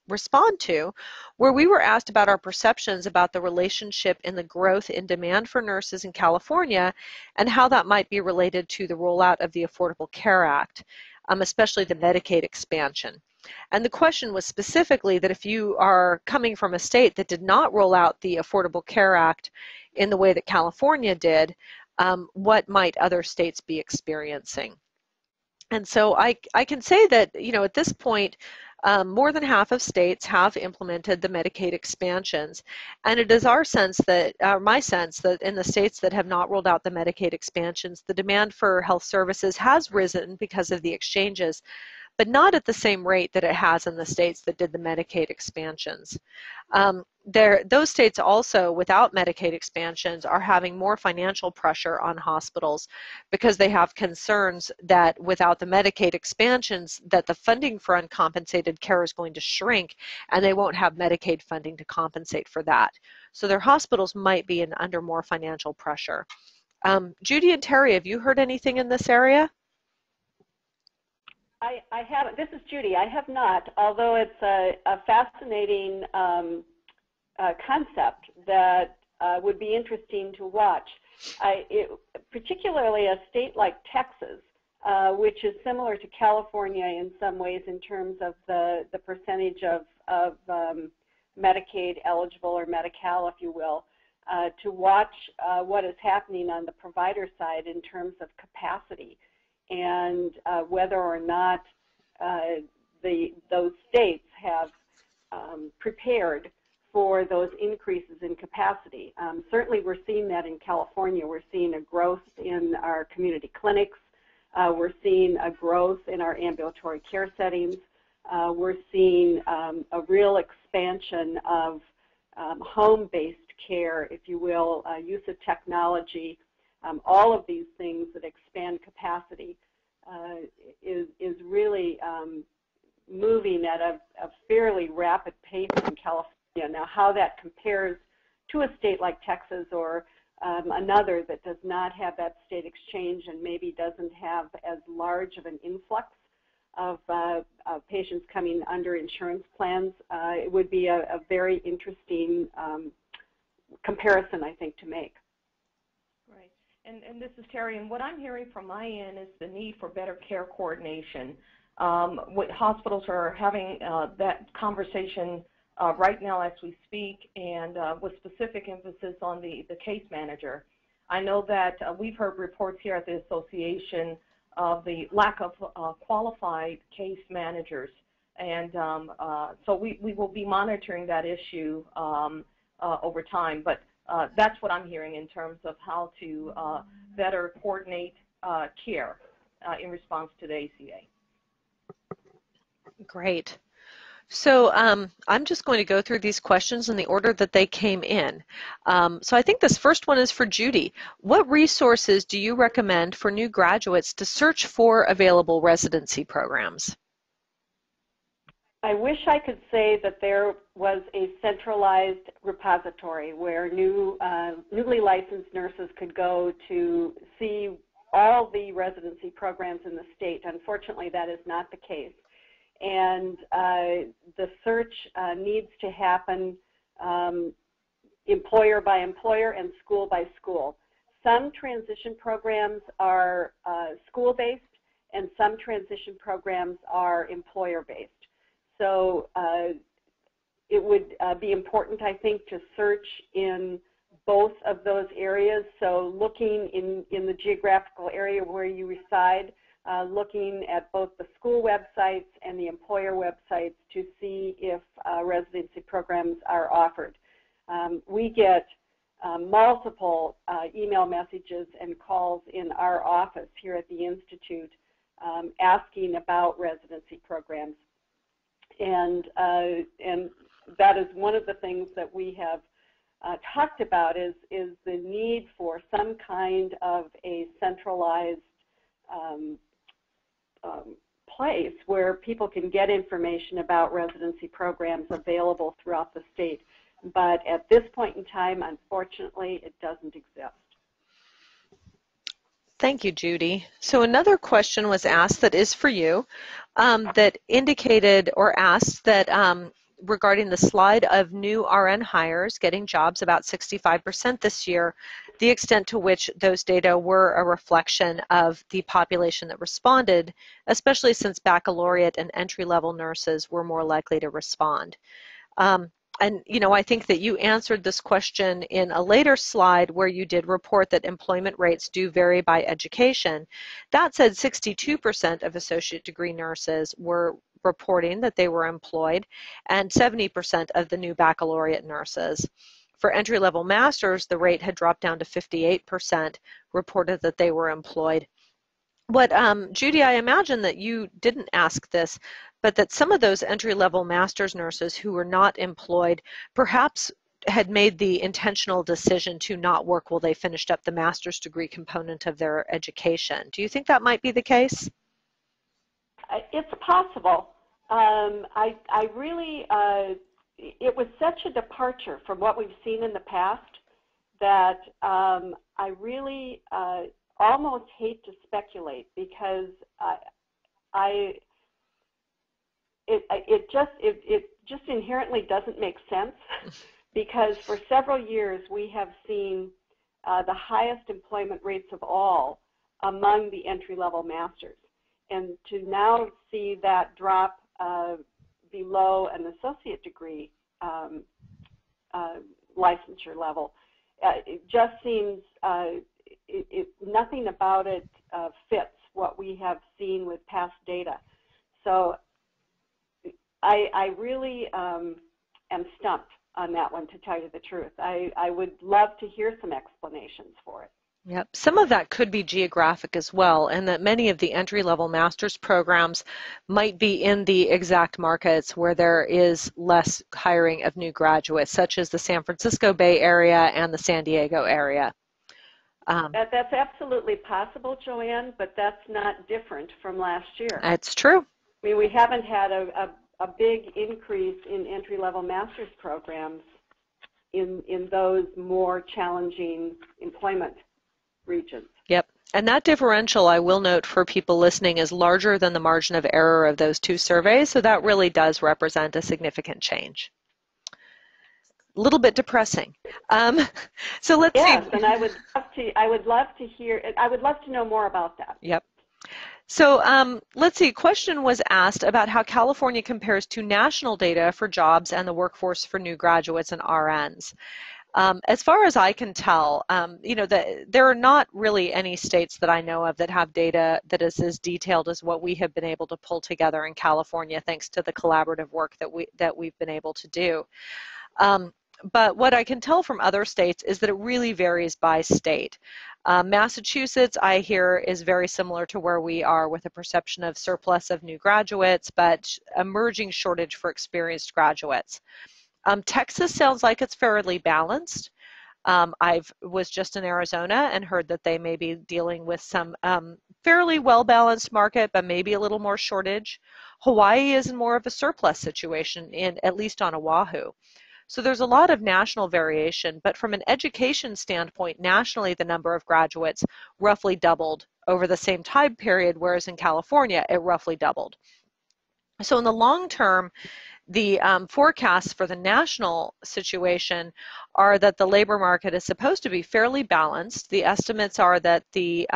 respond to, where we were asked about our perceptions about the relationship in the growth in demand for nurses in California and how that might be related to the rollout of the Affordable Care Act, especially the Medicaid expansion. And the question was specifically that if you are coming from a state that did not roll out the Affordable Care Act in the way that California did, what might other states be experiencing? And so I can say that, you know, at this point, more than half of states have implemented the Medicaid expansions, and it is our sense that, my sense that in the states that have not rolled out the Medicaid expansions, the demand for health services has risen because of the exchanges, but not at the same rate that it has in the states that did the Medicaid expansions. Those states also, without Medicaid expansions, are having more financial pressure on hospitals because they have concerns that without the Medicaid expansions, that the funding for uncompensated care is going to shrink and they won't have Medicaid funding to compensate for that. So their hospitals might be under more financial pressure. Judee and Teri, have you heard anything in this area? I haven't. This is Judy. I have not, although it's a fascinating concept that would be interesting to watch. Particularly a state like Texas, which is similar to California in some ways in terms of the percentage of Medicaid eligible or Medi-Cal, if you will, to watch what is happening on the provider side in terms of capacity and whether or not those states have prepared for those increases in capacity. Certainly we're seeing that in California. We're seeing a growth in our community clinics. We're seeing a growth in our ambulatory care settings. We're seeing a real expansion of home-based care, if you will, use of technology. All of these things that expand capacity is really moving at a fairly rapid pace in California. Now, how that compares to a state like Texas or another that does not have that state exchange and maybe doesn't have as large of an influx of patients coming under insurance plans, it would be a very interesting comparison, I think, to make. Right. And this is Teri, and what I'm hearing from my end is the need for better care coordination. What hospitals are having that conversation right now as we speak, and with specific emphasis on the case manager. I know that we've heard reports here at the association of the lack of qualified case managers, and so we will be monitoring that issue over time, but that's what I'm hearing in terms of how to better coordinate care in response to the ACA. Great. So I'm just going to go through these questions in the order that they came in. So I think this first one is for Judee. What resources do you recommend for new graduates to search for available residency programs? I wish I could say that there was a centralized repository where newly licensed nurses could go to see all the residency programs in the state. Unfortunately, that is not the case. And the search needs to happen employer by employer and school by school. Some transition programs are school-based and some transition programs are employer-based. So it would be important, I think, to search in both of those areas. So looking in the geographical area where you reside, looking at both the school websites and the employer websites to see if residency programs are offered. We get multiple email messages and calls in our office here at the Institute asking about residency programs. And that is one of the things that we have talked about is the need for some kind of a centralized place where people can get information about residency programs available throughout the state. But at this point in time, unfortunately, it doesn't exist. Thank you, Judy. So another question was asked that is for you, that indicated or asked that regarding the slide of new RN hires getting jobs about 65% this year, the extent to which those data were a reflection of the population that responded, especially since baccalaureate and entry-level nurses were more likely to respond. And, you know, I think that you answered this question in a later slide where you did report that employment rates do vary by education. That said, 62% of associate degree nurses were reporting that they were employed, and 70% of the new baccalaureate nurses. For entry-level masters, the rate had dropped down to 58% reported that they were employed. What, Judy, I imagine that you didn't ask this, but that some of those entry-level master's nurses who were not employed perhaps had made the intentional decision to not work while they finished up the master's degree component of their education. Do you think that might be the case? It's possible. I really, it was such a departure from what we've seen in the past that I really almost hate to speculate, because it just inherently doesn't make sense, because for several years we have seen the highest employment rates of all among the entry-level masters. And to now see that drop below an associate degree licensure level, it just seems nothing about it fits what we have seen with past data. So I really am stumped on that one, to tell you the truth. I would love to hear some explanations for it. Yep, some of that could be geographic as well, and that many of the entry-level master's programs might be in the exact markets where there is less hiring of new graduates, such as the San Francisco Bay Area and the San Diego area. That's absolutely possible, Joanne, but that's not different from last year. That's true. I mean, we haven't had a big increase in entry-level master's programs in those more challenging employment regions. Yep, and that differential, I will note for people listening, is larger than the margin of error of those two surveys, so that really does represent a significant change. A little bit depressing. So let's see. Yes, and I would love to know more about that. Yep. So let's see, question was asked about how California compares to national data for jobs and the workforce for new graduates and RNs. As far as I can tell, you know, there are not really any states that I know of that have data that is as detailed as what we have been able to pull together in California, thanks to the collaborative work that we've been able to do. But what I can tell from other states is that it really varies by state. Massachusetts, I hear, is very similar to where we are, with a perception of surplus of new graduates, but emerging shortage for experienced graduates. Texas sounds like it's fairly balanced. I was just in Arizona and heard that they may be dealing with some fairly well-balanced market, but maybe a little more shortage. Hawaii is in more of a surplus situation, at least on Oahu. So there's a lot of national variation, but from an education standpoint, nationally, the number of graduates roughly doubled over the same time period, whereas in California, it roughly doubled. So in the long term, The forecasts for the national situation are that the labor market is supposed to be fairly balanced. The estimates are that the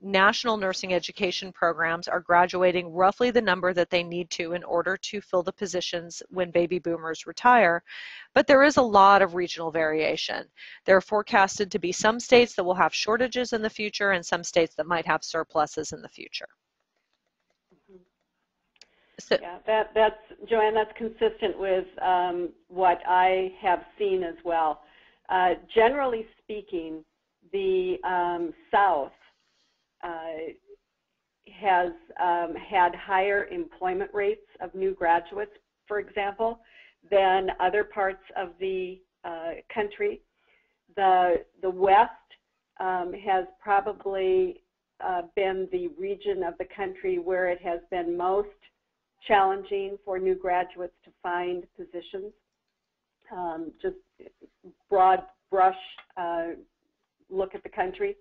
national nursing education programs are graduating roughly the number that they need to in order to fill the positions when baby boomers retire. But there is a lot of regional variation. There are forecasted to be some states that will have shortages in the future and some states that might have surpluses in the future. So, yeah, that's Joanne, that's consistent with what I have seen as well. Generally speaking, the South has had higher employment rates of new graduates, for example, than other parts of the country. The West has probably been the region of the country where it has been most challenging for new graduates to find positions. Just broad brush look at the country.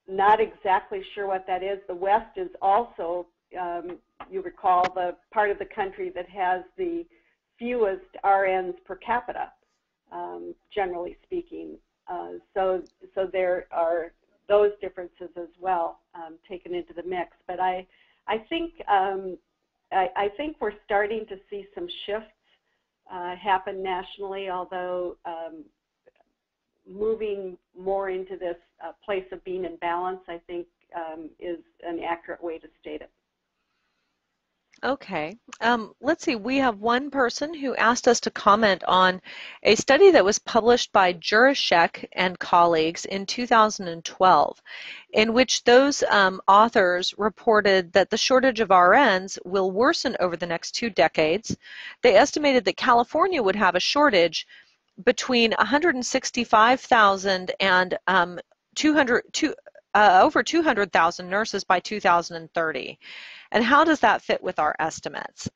Not exactly sure what that is. The West is also, you recall, the part of the country that has the fewest RNs per capita, generally speaking. So there are those differences as well taken into the mix. But I think we're starting to see some shifts happen nationally, although moving more into this place of being in balance, I think, is an accurate way to state it. okay. Let's see. We have one person who asked us to comment on a study that was published by Jurashek and colleagues in 2012, in which those authors reported that the shortage of RNs will worsen over the next 2 decades. They estimated that California would have a shortage between 165,000 and over 200,000 nurses by 2030. And how does that fit with our estimates?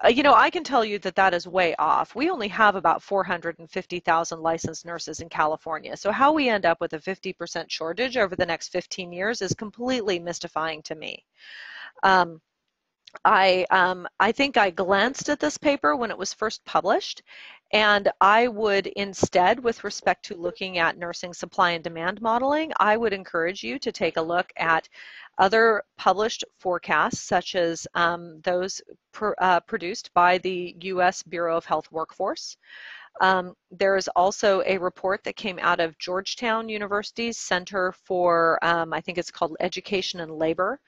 You know, I can tell you that that is way off. We only have about 450,000 licensed nurses in California. So how we end up with a 50% shortage over the next 15 years is completely mystifying to me. I think I glanced at this paper when it was first published, and I would instead, with respect to looking at nursing supply and demand modeling, I would encourage you to take a look at other published forecasts, such as those produced by the U.S. Bureau of Health Workforce. There is also a report that came out of Georgetown University's Center for, I think it's called Education and Labor.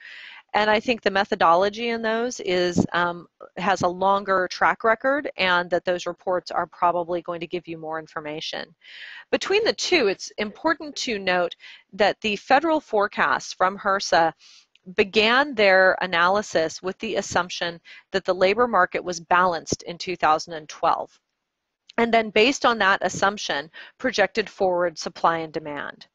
And I think the methodology in those is has a longer track record, and that those reports are probably going to give you more information. Between the two, it's important to note that the federal forecasts from HRSA began their analysis with the assumption that the labor market was balanced in 2012. And then based on that assumption, projected forward supply and demand.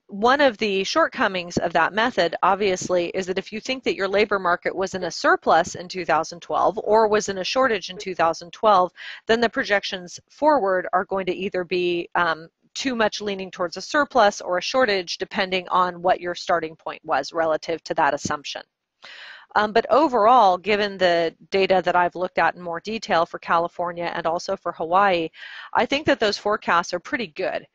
One of the shortcomings of that method, obviously, is that if you think that your labor market was in a surplus in 2012 or was in a shortage in 2012, then the projections forward are going to either be too much leaning towards a surplus or a shortage, depending on what your starting point was relative to that assumption. But overall, given the data that I've looked at in more detail for California and also for Hawaii, I think that those forecasts are pretty good.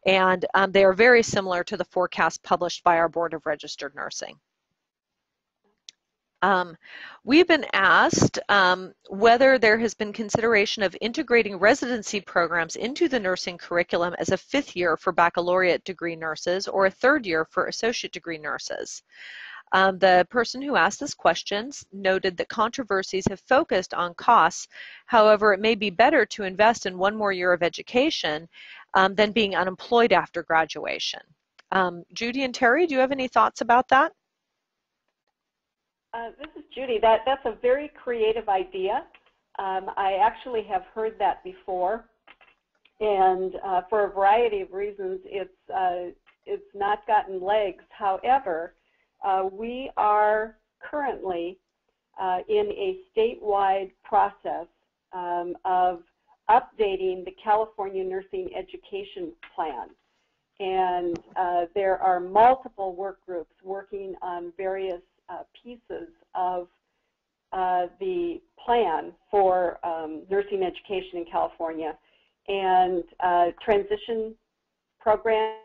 And they are very similar to the forecast published by our Board of Registered Nursing. We've been asked whether there has been consideration of integrating residency programs into the nursing curriculum as a 5th year for baccalaureate degree nurses or a 3rd year for associate degree nurses. The person who asked this question noted that controversies have focused on costs. However, it may be better to invest in 1 more year of education than being unemployed after graduation. Judy and Teri, do you have any thoughts about that? This is Judy. That's a very creative idea. I actually have heard that before, and for a variety of reasons, it's not gotten legs. However, we are currently in a statewide process of updating the California Nursing Education Plan. And there are multiple work groups working on various pieces of the plan for nursing education in California, and transition programs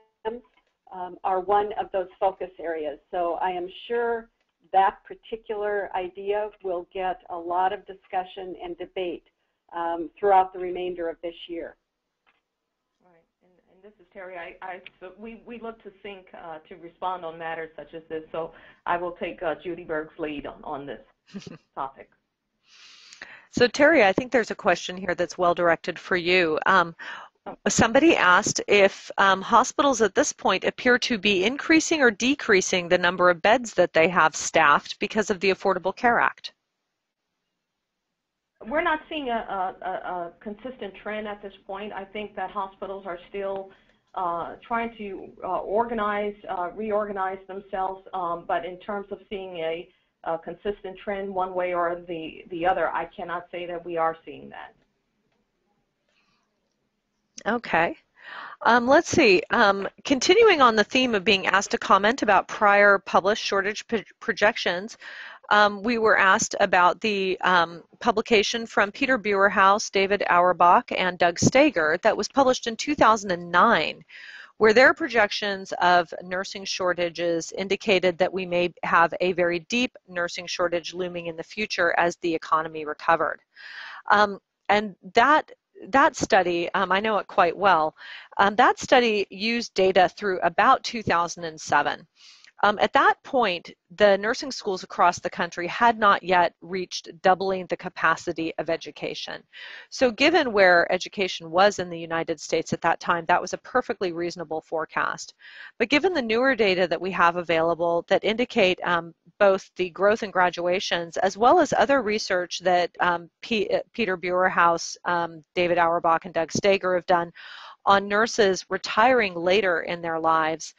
are one of those focus areas. So I am sure that particular idea will get a lot of discussion and debate throughout the remainder of this year. Right, and this is Teri. So we look to sync to respond on matters such as this, so I will take Judy Berg's lead on this topic. So Teri, I think there's a question here that's well directed for you. Somebody asked if hospitals at this point appear to be increasing or decreasing the number of beds that they have staffed because of the Affordable Care Act. We're not seeing a consistent trend at this point. I think that hospitals are still trying to reorganize themselves, but in terms of seeing a consistent trend one way or the other, I cannot say that we are seeing that. Okay. Let's see. Continuing on the theme of being asked to comment about prior published shortage projections, we were asked about the publication from Peter Buerhaus, David Auerbach, and Doug Steger that was published in 2009, where their projections of nursing shortages indicated that we may have a very deep nursing shortage looming in the future as the economy recovered. And that study, I know it quite well, that study used data through about 2007. At that point, the nursing schools across the country had not yet reached doubling the capacity of education. So given where education was in the United States at that time, that was a perfectly reasonable forecast. But given the newer data that we have available that indicate both the growth in graduations as well as other research that Peter Buerhaus, David Auerbach, and Doug Steger have done on nurses retiring later in their lives,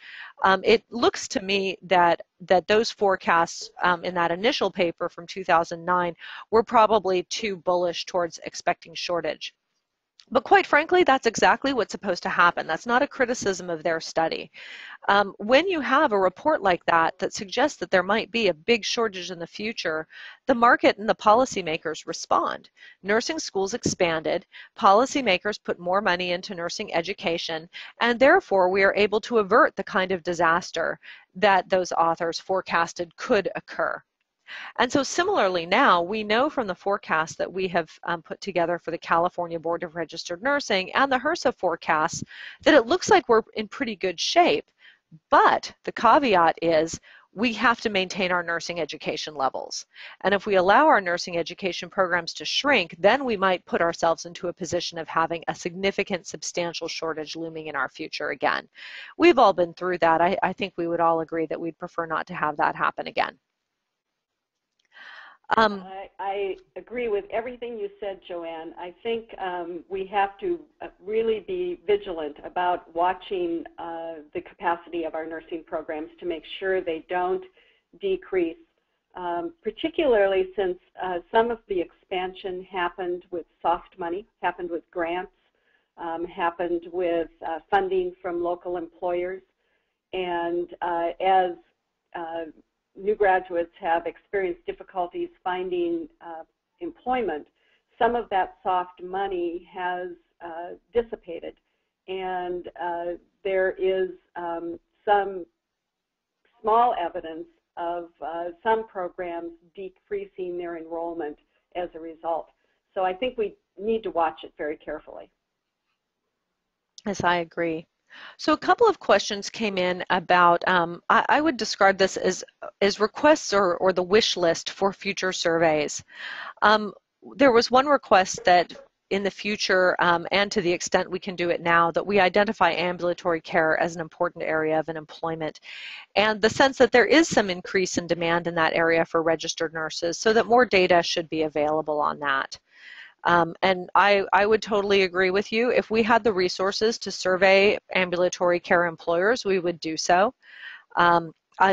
it looks to me that those forecasts in that initial paper from 2009 were probably too bullish towards expecting shortage. But quite frankly, that's exactly what's supposed to happen. That's not a criticism of their study. When you have a report like that that suggests that there might be a big shortage in the future, the market and the policymakers respond. Nursing schools expanded, policymakers put more money into nursing education, and therefore we are able to avert the kind of disaster that those authors forecasted could occur. And so similarly now, we know from the forecast that we have put together for the California Board of Registered Nursing and the HRSA forecasts that it looks like we're in pretty good shape. But the caveat is we have to maintain our nursing education levels. And if we allow our nursing education programs to shrink, then we might put ourselves into a position of having a significant, substantial shortage looming in our future again. We've all been through that. I think we would all agree that we'd prefer not to have that happen again. I agree with everything you said, Joanne. I think we have to really be vigilant about watching the capacity of our nursing programs to make sure they don't decrease, particularly since some of the expansion happened with soft money, happened with grants, happened with funding from local employers, and as new graduates have experienced difficulties finding employment, some of that soft money has dissipated, and there is some small evidence of some programs decreasing their enrollment as a result. So I think we need to watch it very carefully. Yes, I agree. So a couple of questions came in about, I would describe this as requests or the wish list for future surveys. There was one request that in the future, and to the extent we can do it now, that we identify ambulatory care as an important area of employment, and the sense that there is some increase in demand in that area for registered nurses, so that more data should be available on that. And I would totally agree with you. If we had the resources to survey ambulatory care employers, we would do so.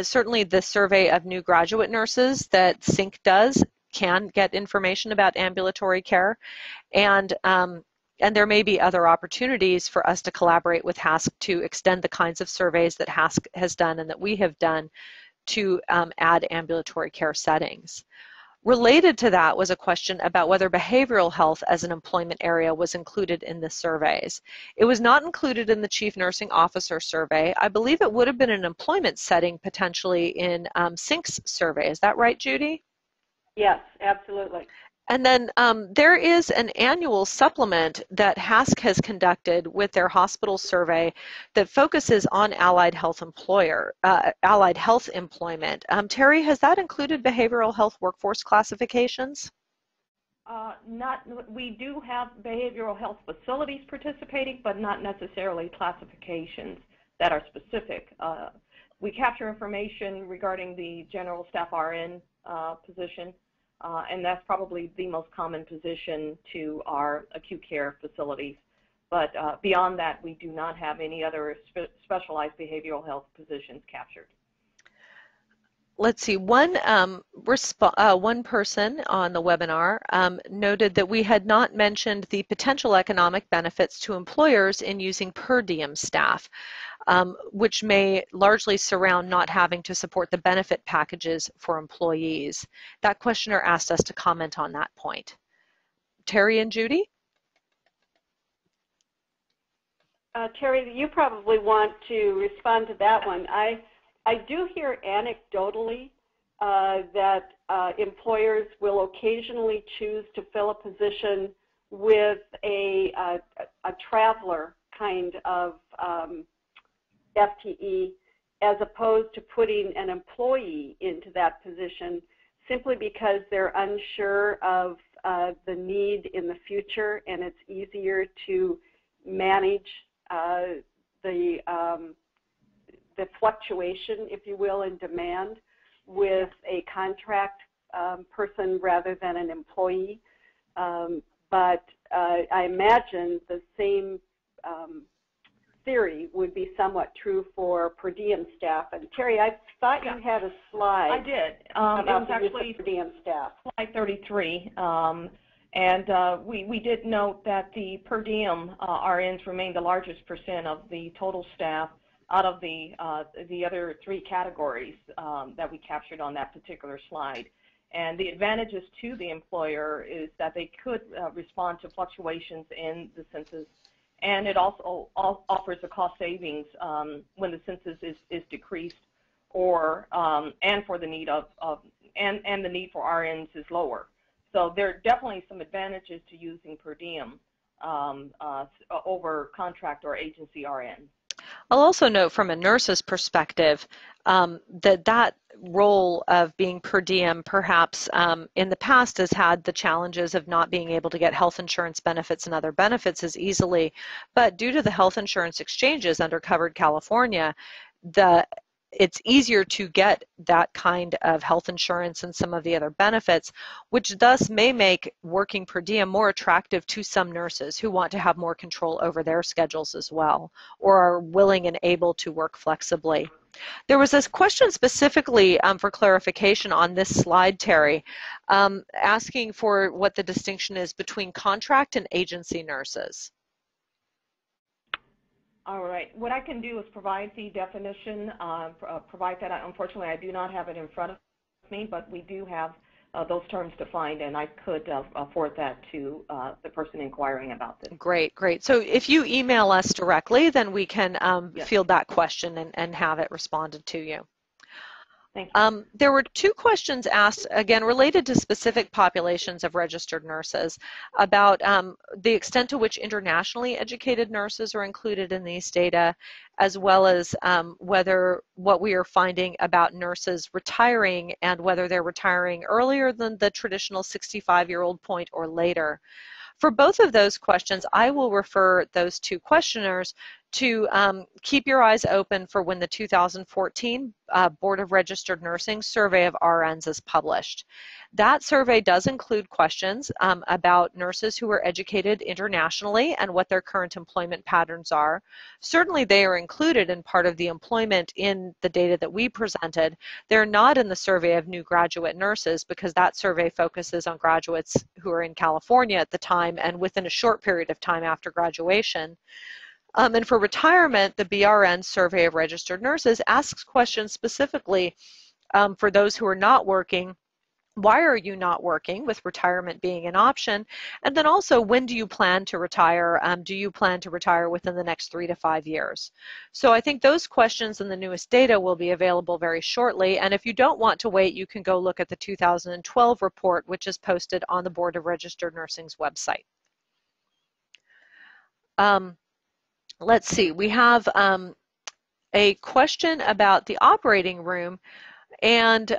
Certainly the survey of new graduate nurses that SYNC does can get information about ambulatory care, and there may be other opportunities for us to collaborate with HASC to extend the kinds of surveys that HASC has done and that we have done to add ambulatory care settings. Related to that was a question about whether behavioral health as an employment area was included in the surveys. It was not included in the Chief Nursing Officer survey. I believe it would have been an employment setting potentially in SINC's survey. Is that right, Judee? Yes, absolutely. And then there is an annual supplement that HASC has conducted with their hospital survey that focuses on allied health employment. Teri, has that included behavioral health workforce classifications? We do have behavioral health facilities participating, but not necessarily classifications that are specific. We capture information regarding the general staff RN position. And that's probably the most common position to our acute care facilities. But beyond that, we do not have any other specialized behavioral health positions captured. Let's see, one person on the webinar noted that we had not mentioned the potential economic benefits to employers in using per diem staff, which may largely surround not having to support the benefit packages for employees. That questioner asked us to comment on that point. Teri and Judee? Teri, you probably want to respond to that one. I do hear anecdotally that employers will occasionally choose to fill a position with a traveler kind of FTE as opposed to putting an employee into that position simply because they're unsure of the need in the future, and it's easier to manage the fluctuation, if you will, in demand with a contract person rather than an employee. But I imagine the same theory would be somewhat true for per diem staff. And Teri, I thought you had a slide. I did. It was actually per diem staff. Slide 33. We did note that the per diem RNs remain the largest percent of the total staff out of the other three categories that we captured on that particular slide. And the advantages to the employer is that they could respond to fluctuations in the census, and it also offers a cost savings when the census is decreased, or and for the need and the need for RNs is lower. So there are definitely some advantages to using per diem over contract or agency RN. I'll also note from a nurse's perspective that role of being per diem perhaps in the past has had the challenges of not being able to get health insurance benefits and other benefits as easily, but due to the health insurance exchanges under Covered California, it's easier to get that kind of health insurance and some of the other benefits, which thus may make working per diem more attractive to some nurses who want to have more control over their schedules as well, or are willing and able to work flexibly. There was this question specifically for clarification on this slide, Teri, asking for what the distinction is between contract and agency nurses. All right. What I can do is provide the definition, provide that. Unfortunately, I do not have it in front of me, but we do have those terms defined, and I could forward that to the person inquiring about this. Great, great. So if you email us directly, then we can Yes. field that question and have it responded to you. Thank you. There were two questions asked, again, related to specific populations of registered nurses about the extent to which internationally educated nurses are included in these data, as well as what we are finding about nurses retiring and whether they're retiring earlier than the traditional 65-year-old point or later. For both of those questions, I will refer those two questioners to keep your eyes open for when the 2014 Board of Registered Nursing Survey of RNs is published. That survey does include questions about nurses who are educated internationally and what their current employment patterns are. Certainly they are included in part of the employment in the data that we presented. They're not in the survey of new graduate nurses because that survey focuses on graduates who are in California at the time and within a short period of time after graduation. And for retirement, the BRN Survey of Registered Nurses asks questions specifically for those who are not working Why are you not working, with retirement being an option? And then also, when do you plan to retire? Do you plan to retire within the next 3 to 5 years? So I think those questions and the newest data will be available very shortly. And if you don't want to wait, you can go look at the 2012 report, which is posted on the Board of Registered Nursing's website. Let's see, we have a question about the operating room, and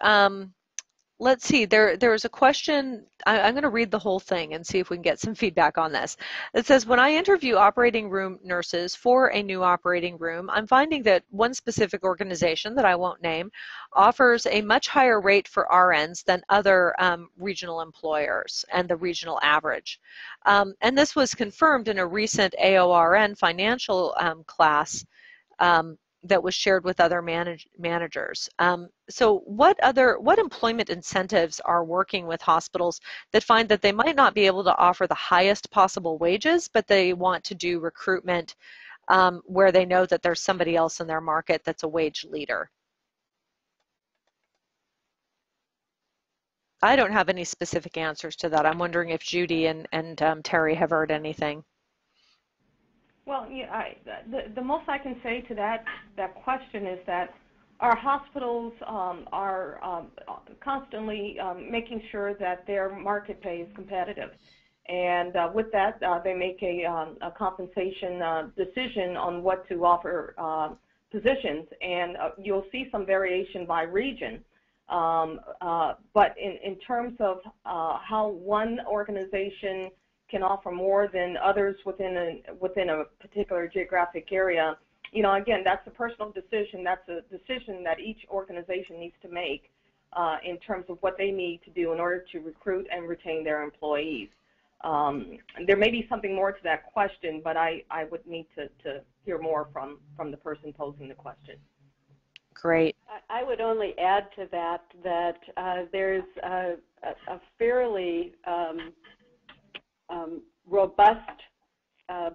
let's see, there's a question. I'm going to read the whole thing and see if we can get some feedback on this. It says, when I interview operating room nurses for a new operating room, I'm finding that one specific organization that I won't name offers a much higher rate for RNs than other regional employers and the regional average. And this was confirmed in a recent AORN financial class that was shared with other managers. So what employment incentives are working with hospitals that find that they might not be able to offer the highest possible wages, but they want to do recruitment where they know that there's somebody else in their market that's a wage leader? I don't have any specific answers to that. I'm wondering if Judy and Teri have heard anything. Well, yeah, the most I can say to that question is that our hospitals are constantly making sure that their market pay is competitive, and with that, they make a compensation decision on what to offer positions, and you'll see some variation by region. But in terms of how one organization can offer more than others within a particular geographic area, you know, again, that's a personal decision. That's a decision that each organization needs to make in terms of what they need to do in order to recruit and retain their employees. There may be something more to that question, but I would need to hear more from the person posing the question. Great. I would only add to that there's a fairly robust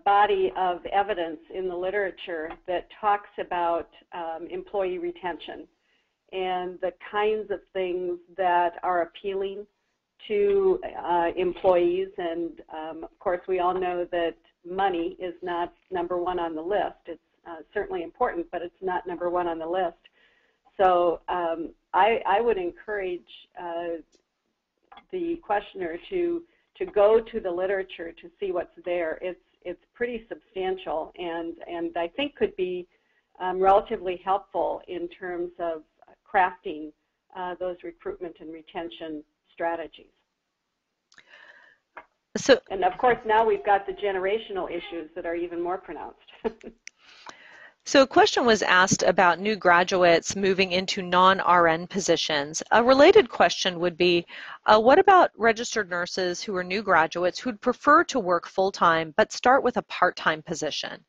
body of evidence in the literature that talks about employee retention and the kinds of things that are appealing to employees. And of course, we all know that money is not number one on the list. It's certainly important, but it's not number one on the list. So I would encourage the questioner to go to the literature to see what's there. It's pretty substantial, and I think could be relatively helpful in terms of crafting those recruitment and retention strategies. And of course, now we've got the generational issues that are even more pronounced. So a question was asked about new graduates moving into non-RN positions. A related question would be, what about registered nurses who are new graduates who'd prefer to work full-time but start with a part-time position?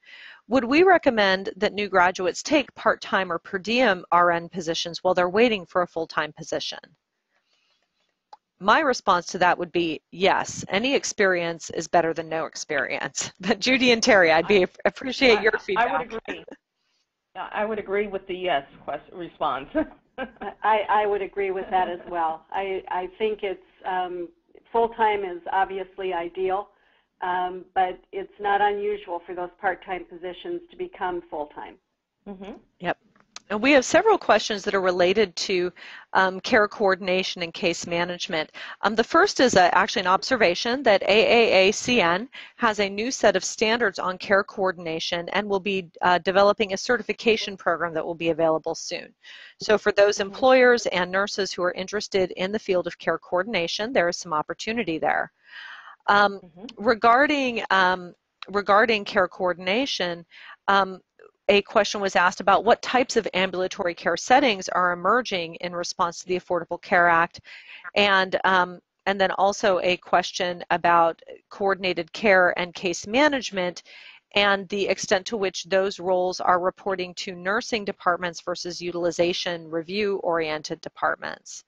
Would we recommend that new graduates take part-time or per diem RN positions while they're waiting for a full-time position? My response to that would be yes. Any experience is better than no experience. But Judy and Teri, I'd appreciate your feedback. I would agree. I would agree with the yes response. I would agree with that as well. I think it's full-time is obviously ideal, but it's not unusual for those part-time positions to become full-time. Mm-hmm. Yep. And we have several questions that are related to care coordination and case management. The first is actually an observation that AAACN has a new set of standards on care coordination and will be developing a certification program that will be available soon. So for those employers and nurses who are interested in the field of care coordination, there is some opportunity there. Regarding care coordination, a question was asked about what types of ambulatory care settings are emerging in response to the Affordable Care Act, and then also a question about coordinated care and case management and the extent to which those roles are reporting to nursing departments versus utilization review-oriented departments.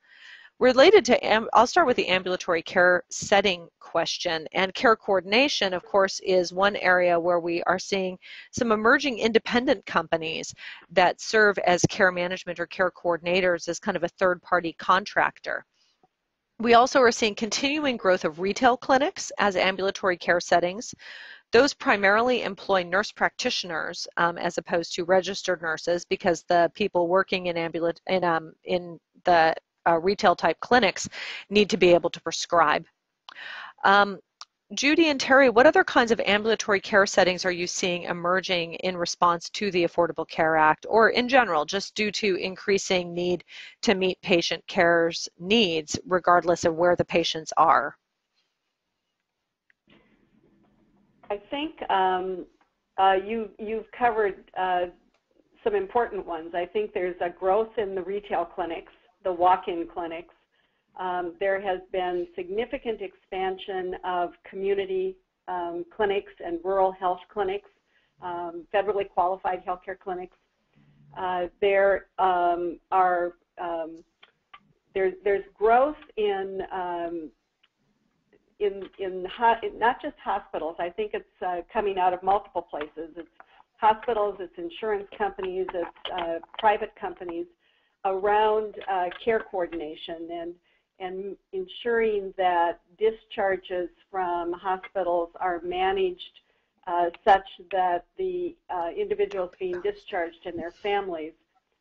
Related to, I'll start with the ambulatory care setting question, and care coordination, of course, is one area where we are seeing some emerging independent companies that serve as care management or care coordinators as kind of a third-party contractor. We also are seeing continuing growth of retail clinics as ambulatory care settings. Those primarily employ nurse practitioners as opposed to registered nurses, because the people working in the retail type clinics need to be able to prescribe. Judy and Teri, what other kinds of ambulatory care settings are you seeing emerging in response to the Affordable Care Act, or in general, just due to increasing need to meet patient care's needs, regardless of where the patients are? I think you've covered some important ones. I think there's a growth in the retail clinics, the walk-in clinics. There has been significant expansion of community clinics and rural health clinics, federally qualified healthcare clinics. There's growth in not just hospitals. I think it's coming out of multiple places. It's hospitals, it's insurance companies, it's private companies around care coordination and ensuring that discharges from hospitals are managed such that the individuals being discharged and their families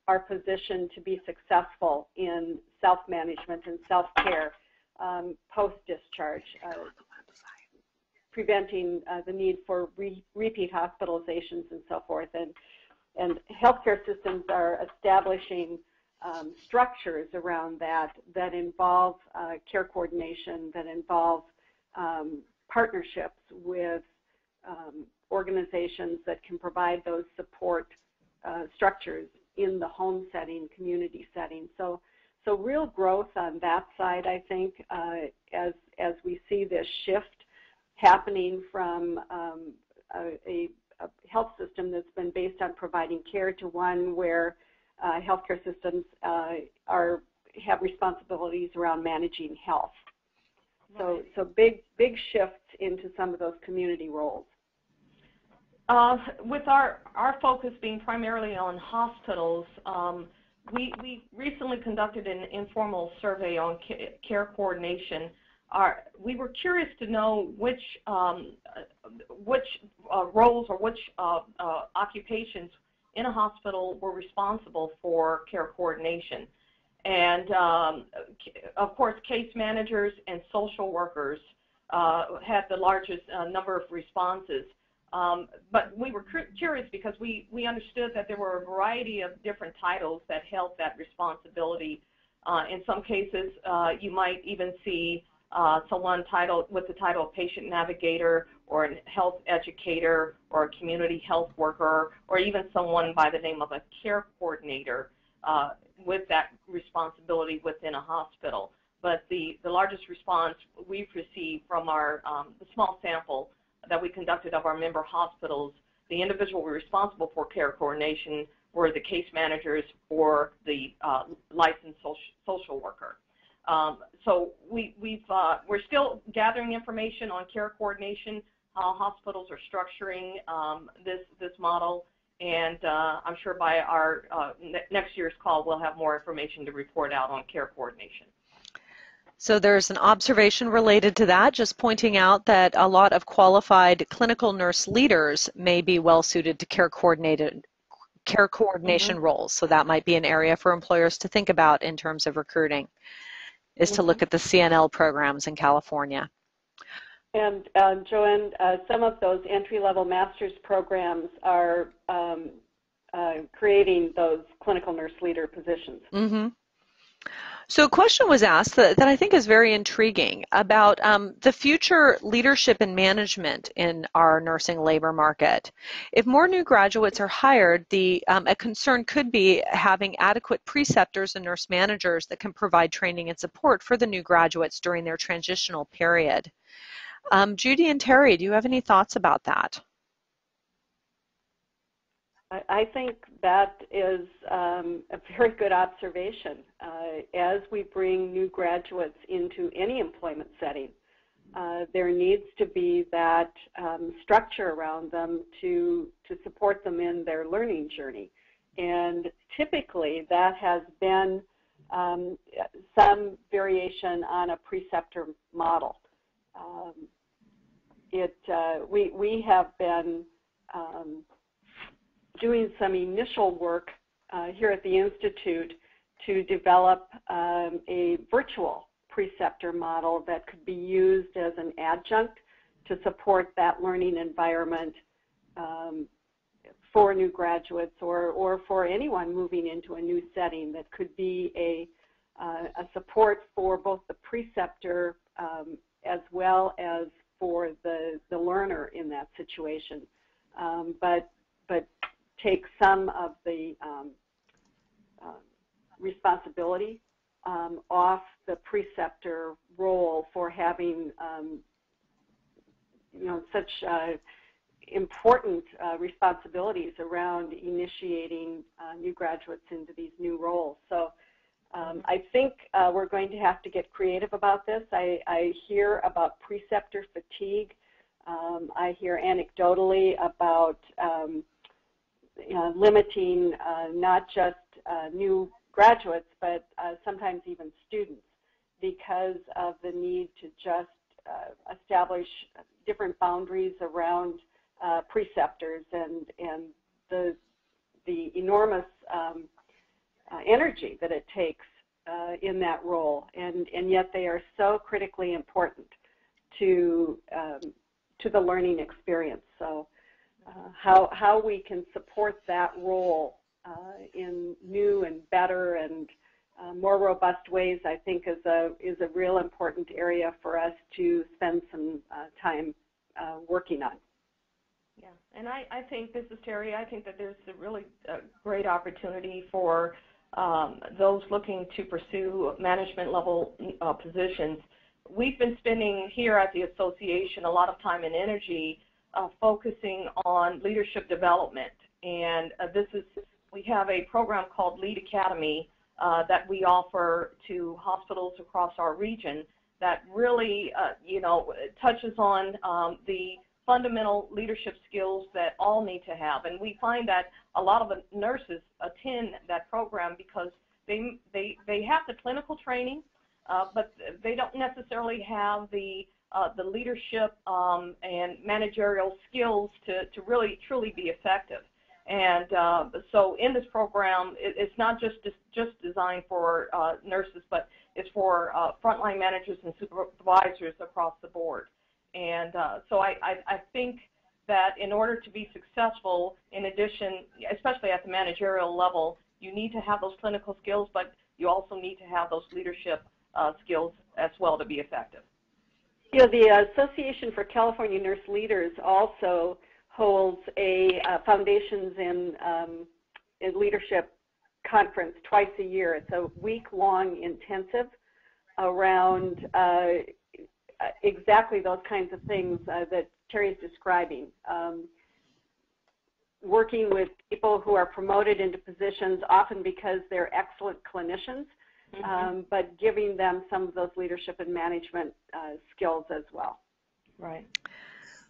are positioned to be successful in self-management and self-care post-discharge, preventing the need for repeat hospitalizations and so forth. And healthcare systems are establishing structures around that involve care coordination, that involve partnerships with organizations that can provide those support structures in the home setting, community setting. So real growth on that side, I think, as we see this shift happening from a health system that's been based on providing care to one where healthcare systems have responsibilities around managing health. Right. So big shifts into some of those community roles. With our focus being primarily on hospitals, we recently conducted an informal survey on care coordination. We were curious to know which roles or which occupations in a hospital were responsible for care coordination. And of course, case managers and social workers had the largest number of responses. But we were curious because we understood that there were a variety of different titles that held that responsibility. In some cases, you might even see someone titled with the title of patient navigator, or a health educator, or a community health worker, or even someone by the name of a care coordinator with that responsibility within a hospital. But the largest response we've received from our the small sample that we conducted of our member hospitals, the individual responsible for care coordination were the case managers or the licensed social worker. So we're still gathering information on care coordination, how hospitals are structuring this model, and I'm sure by our next year's call we'll have more information to report out on care coordination. So there's an observation related to that, just pointing out that a lot of qualified clinical nurse leaders may be well suited to care coordination roles. So that might be an area for employers to think about in terms of recruiting, is to look at the CNL programs in California. And Joanne, some of those entry-level master's programs are creating those clinical nurse leader positions. Mm-hmm. So a question was asked that I think is very intriguing about the future leadership and management in our nursing labor market. If more new graduates are hired, a concern could be having adequate preceptors and nurse managers that can provide training and support for the new graduates during their transitional period. Judy and Teri, do you have any thoughts about that? I think that is a very good observation. As we bring new graduates into any employment setting, there needs to be that structure around them to support them in their learning journey. And typically that has been some variation on a preceptor model. We have been doing some initial work here at the Institute to develop a virtual preceptor model that could be used as an adjunct to support that learning environment for new graduates or for anyone moving into a new setting, that could be a support for both the preceptor as well as for the learner in that situation, but take some of the responsibility off the preceptor role for having such important responsibilities around initiating new graduates into these new roles. So I think we're going to have to get creative about this. I hear about preceptor fatigue. I hear anecdotally about limiting not just new graduates, but sometimes even students, because of the need to just establish different boundaries around preceptors and the enormous energy that it takes in that role, and yet they are so critically important to the learning experience. So how we can support that role in new and better and more robust ways, I think, is a real important area for us to spend some time working on. Yeah, and I think, this is Teri, I think that there's a really great opportunity for those looking to pursue management level positions. We've been spending here at the association a lot of time and energy focusing on leadership development, and we have a program called Lead Academy that we offer to hospitals across our region that really touches on the fundamental leadership skills that all need to have. And we find that a lot of the nurses attend that program because they have the clinical training, but they don't necessarily have the leadership and managerial skills to really truly be effective. And so in this program, it's not just designed for nurses, but it's for frontline managers and supervisors across the board. And so I think that in order to be successful, in addition, especially at the managerial level, you need to have those clinical skills, but you also need to have those leadership skills as well to be effective. The Association for California Nurse Leaders also holds a Foundations in Leadership conference twice a year. It's a week-long intensive around exactly those kinds of things that Teri is describing. Working with people who are promoted into positions, often because they're excellent clinicians, but giving them some of those leadership and management skills as well. Right.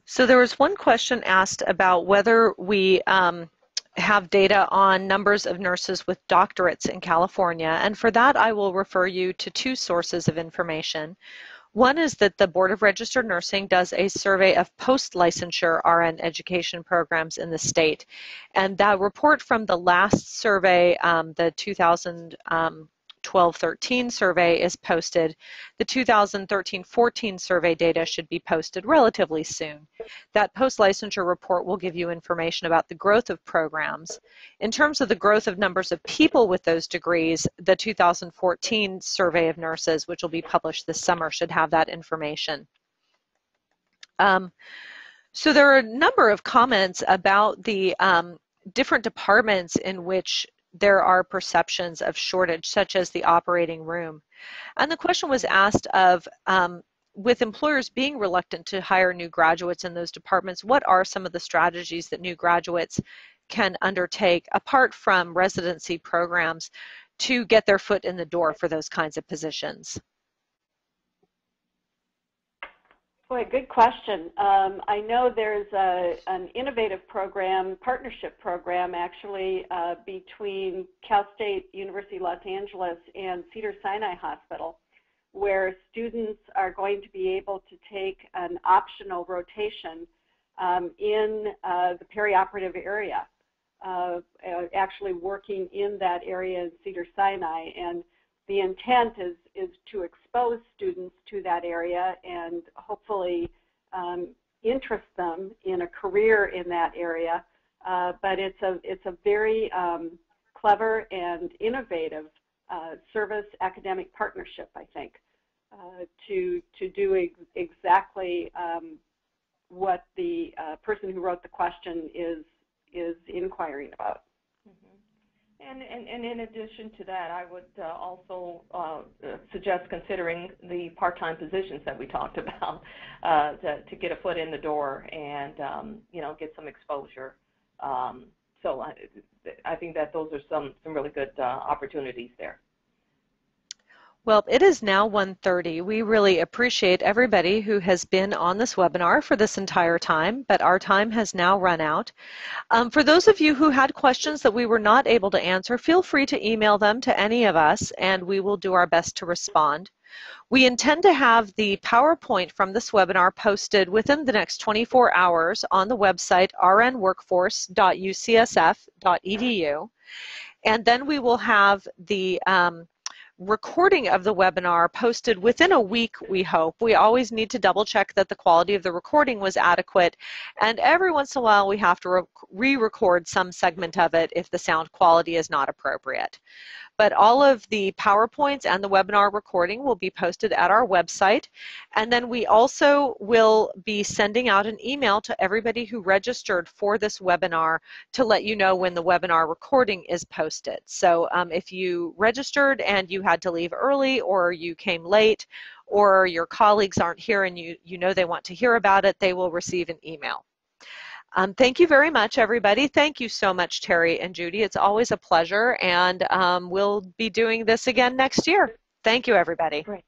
So there was one question asked about whether we have data on numbers of nurses with doctorates in California, and for that I will refer you to two sources of information. One is that the Board of Registered Nursing does a survey of post-licensure RN education programs in the state, and that report from the last survey, the 2012-13 survey, is posted. The 2013-14 survey data should be posted relatively soon. That post-licensure report will give you information about the growth of programs. In terms of the growth of numbers of people with those degrees, the 2014 survey of nurses, which will be published this summer, should have that information. So there are a number of comments about the different departments in which there are perceptions of shortage, such as the operating room. And the question was asked of, with employers being reluctant to hire new graduates in those departments, what are some of the strategies that new graduates can undertake, apart from residency programs, to get their foot in the door for those kinds of positions? Boy, good question. I know there's an innovative program, partnership program actually, between Cal State University Los Angeles and Cedars-Sinai Hospital, where students are going to be able to take an optional rotation in the perioperative area, actually working in that area in Cedars-Sinai. And the intent is to expose students to that area and hopefully interest them in a career in that area. But it's a very clever and innovative service academic partnership, I think, to do exactly what the person who wrote the question is inquiring about. And in addition to that, I would also suggest considering the part-time positions that we talked about to get a foot in the door and get some exposure. So I think that those are some really good opportunities there. Well, it is now 1:30. We really appreciate everybody who has been on this webinar for this entire time, but our time has now run out. For those of you who had questions that we were not able to answer, feel free to email them to any of us, and we will do our best to respond. We intend to have the PowerPoint from this webinar posted within the next 24 hours on the website rnworkforce.ucsf.edu, and then we will have the recording of the webinar posted within a week, we hope. We always need to double check that the quality of the recording was adequate, and every once in a while we have to re-record some segment of it if the sound quality is not appropriate. But all of the PowerPoints and the webinar recording will be posted at our website. And then we also will be sending out an email to everybody who registered for this webinar to let you know when the webinar recording is posted. So if you registered and you had to leave early, or you came late, or your colleagues aren't here and you know they want to hear about it, they will receive an email. Thank you very much, everybody. Thank you so much, Teri and Judy. It's always a pleasure, and we'll be doing this again next year. Thank you, everybody. Great.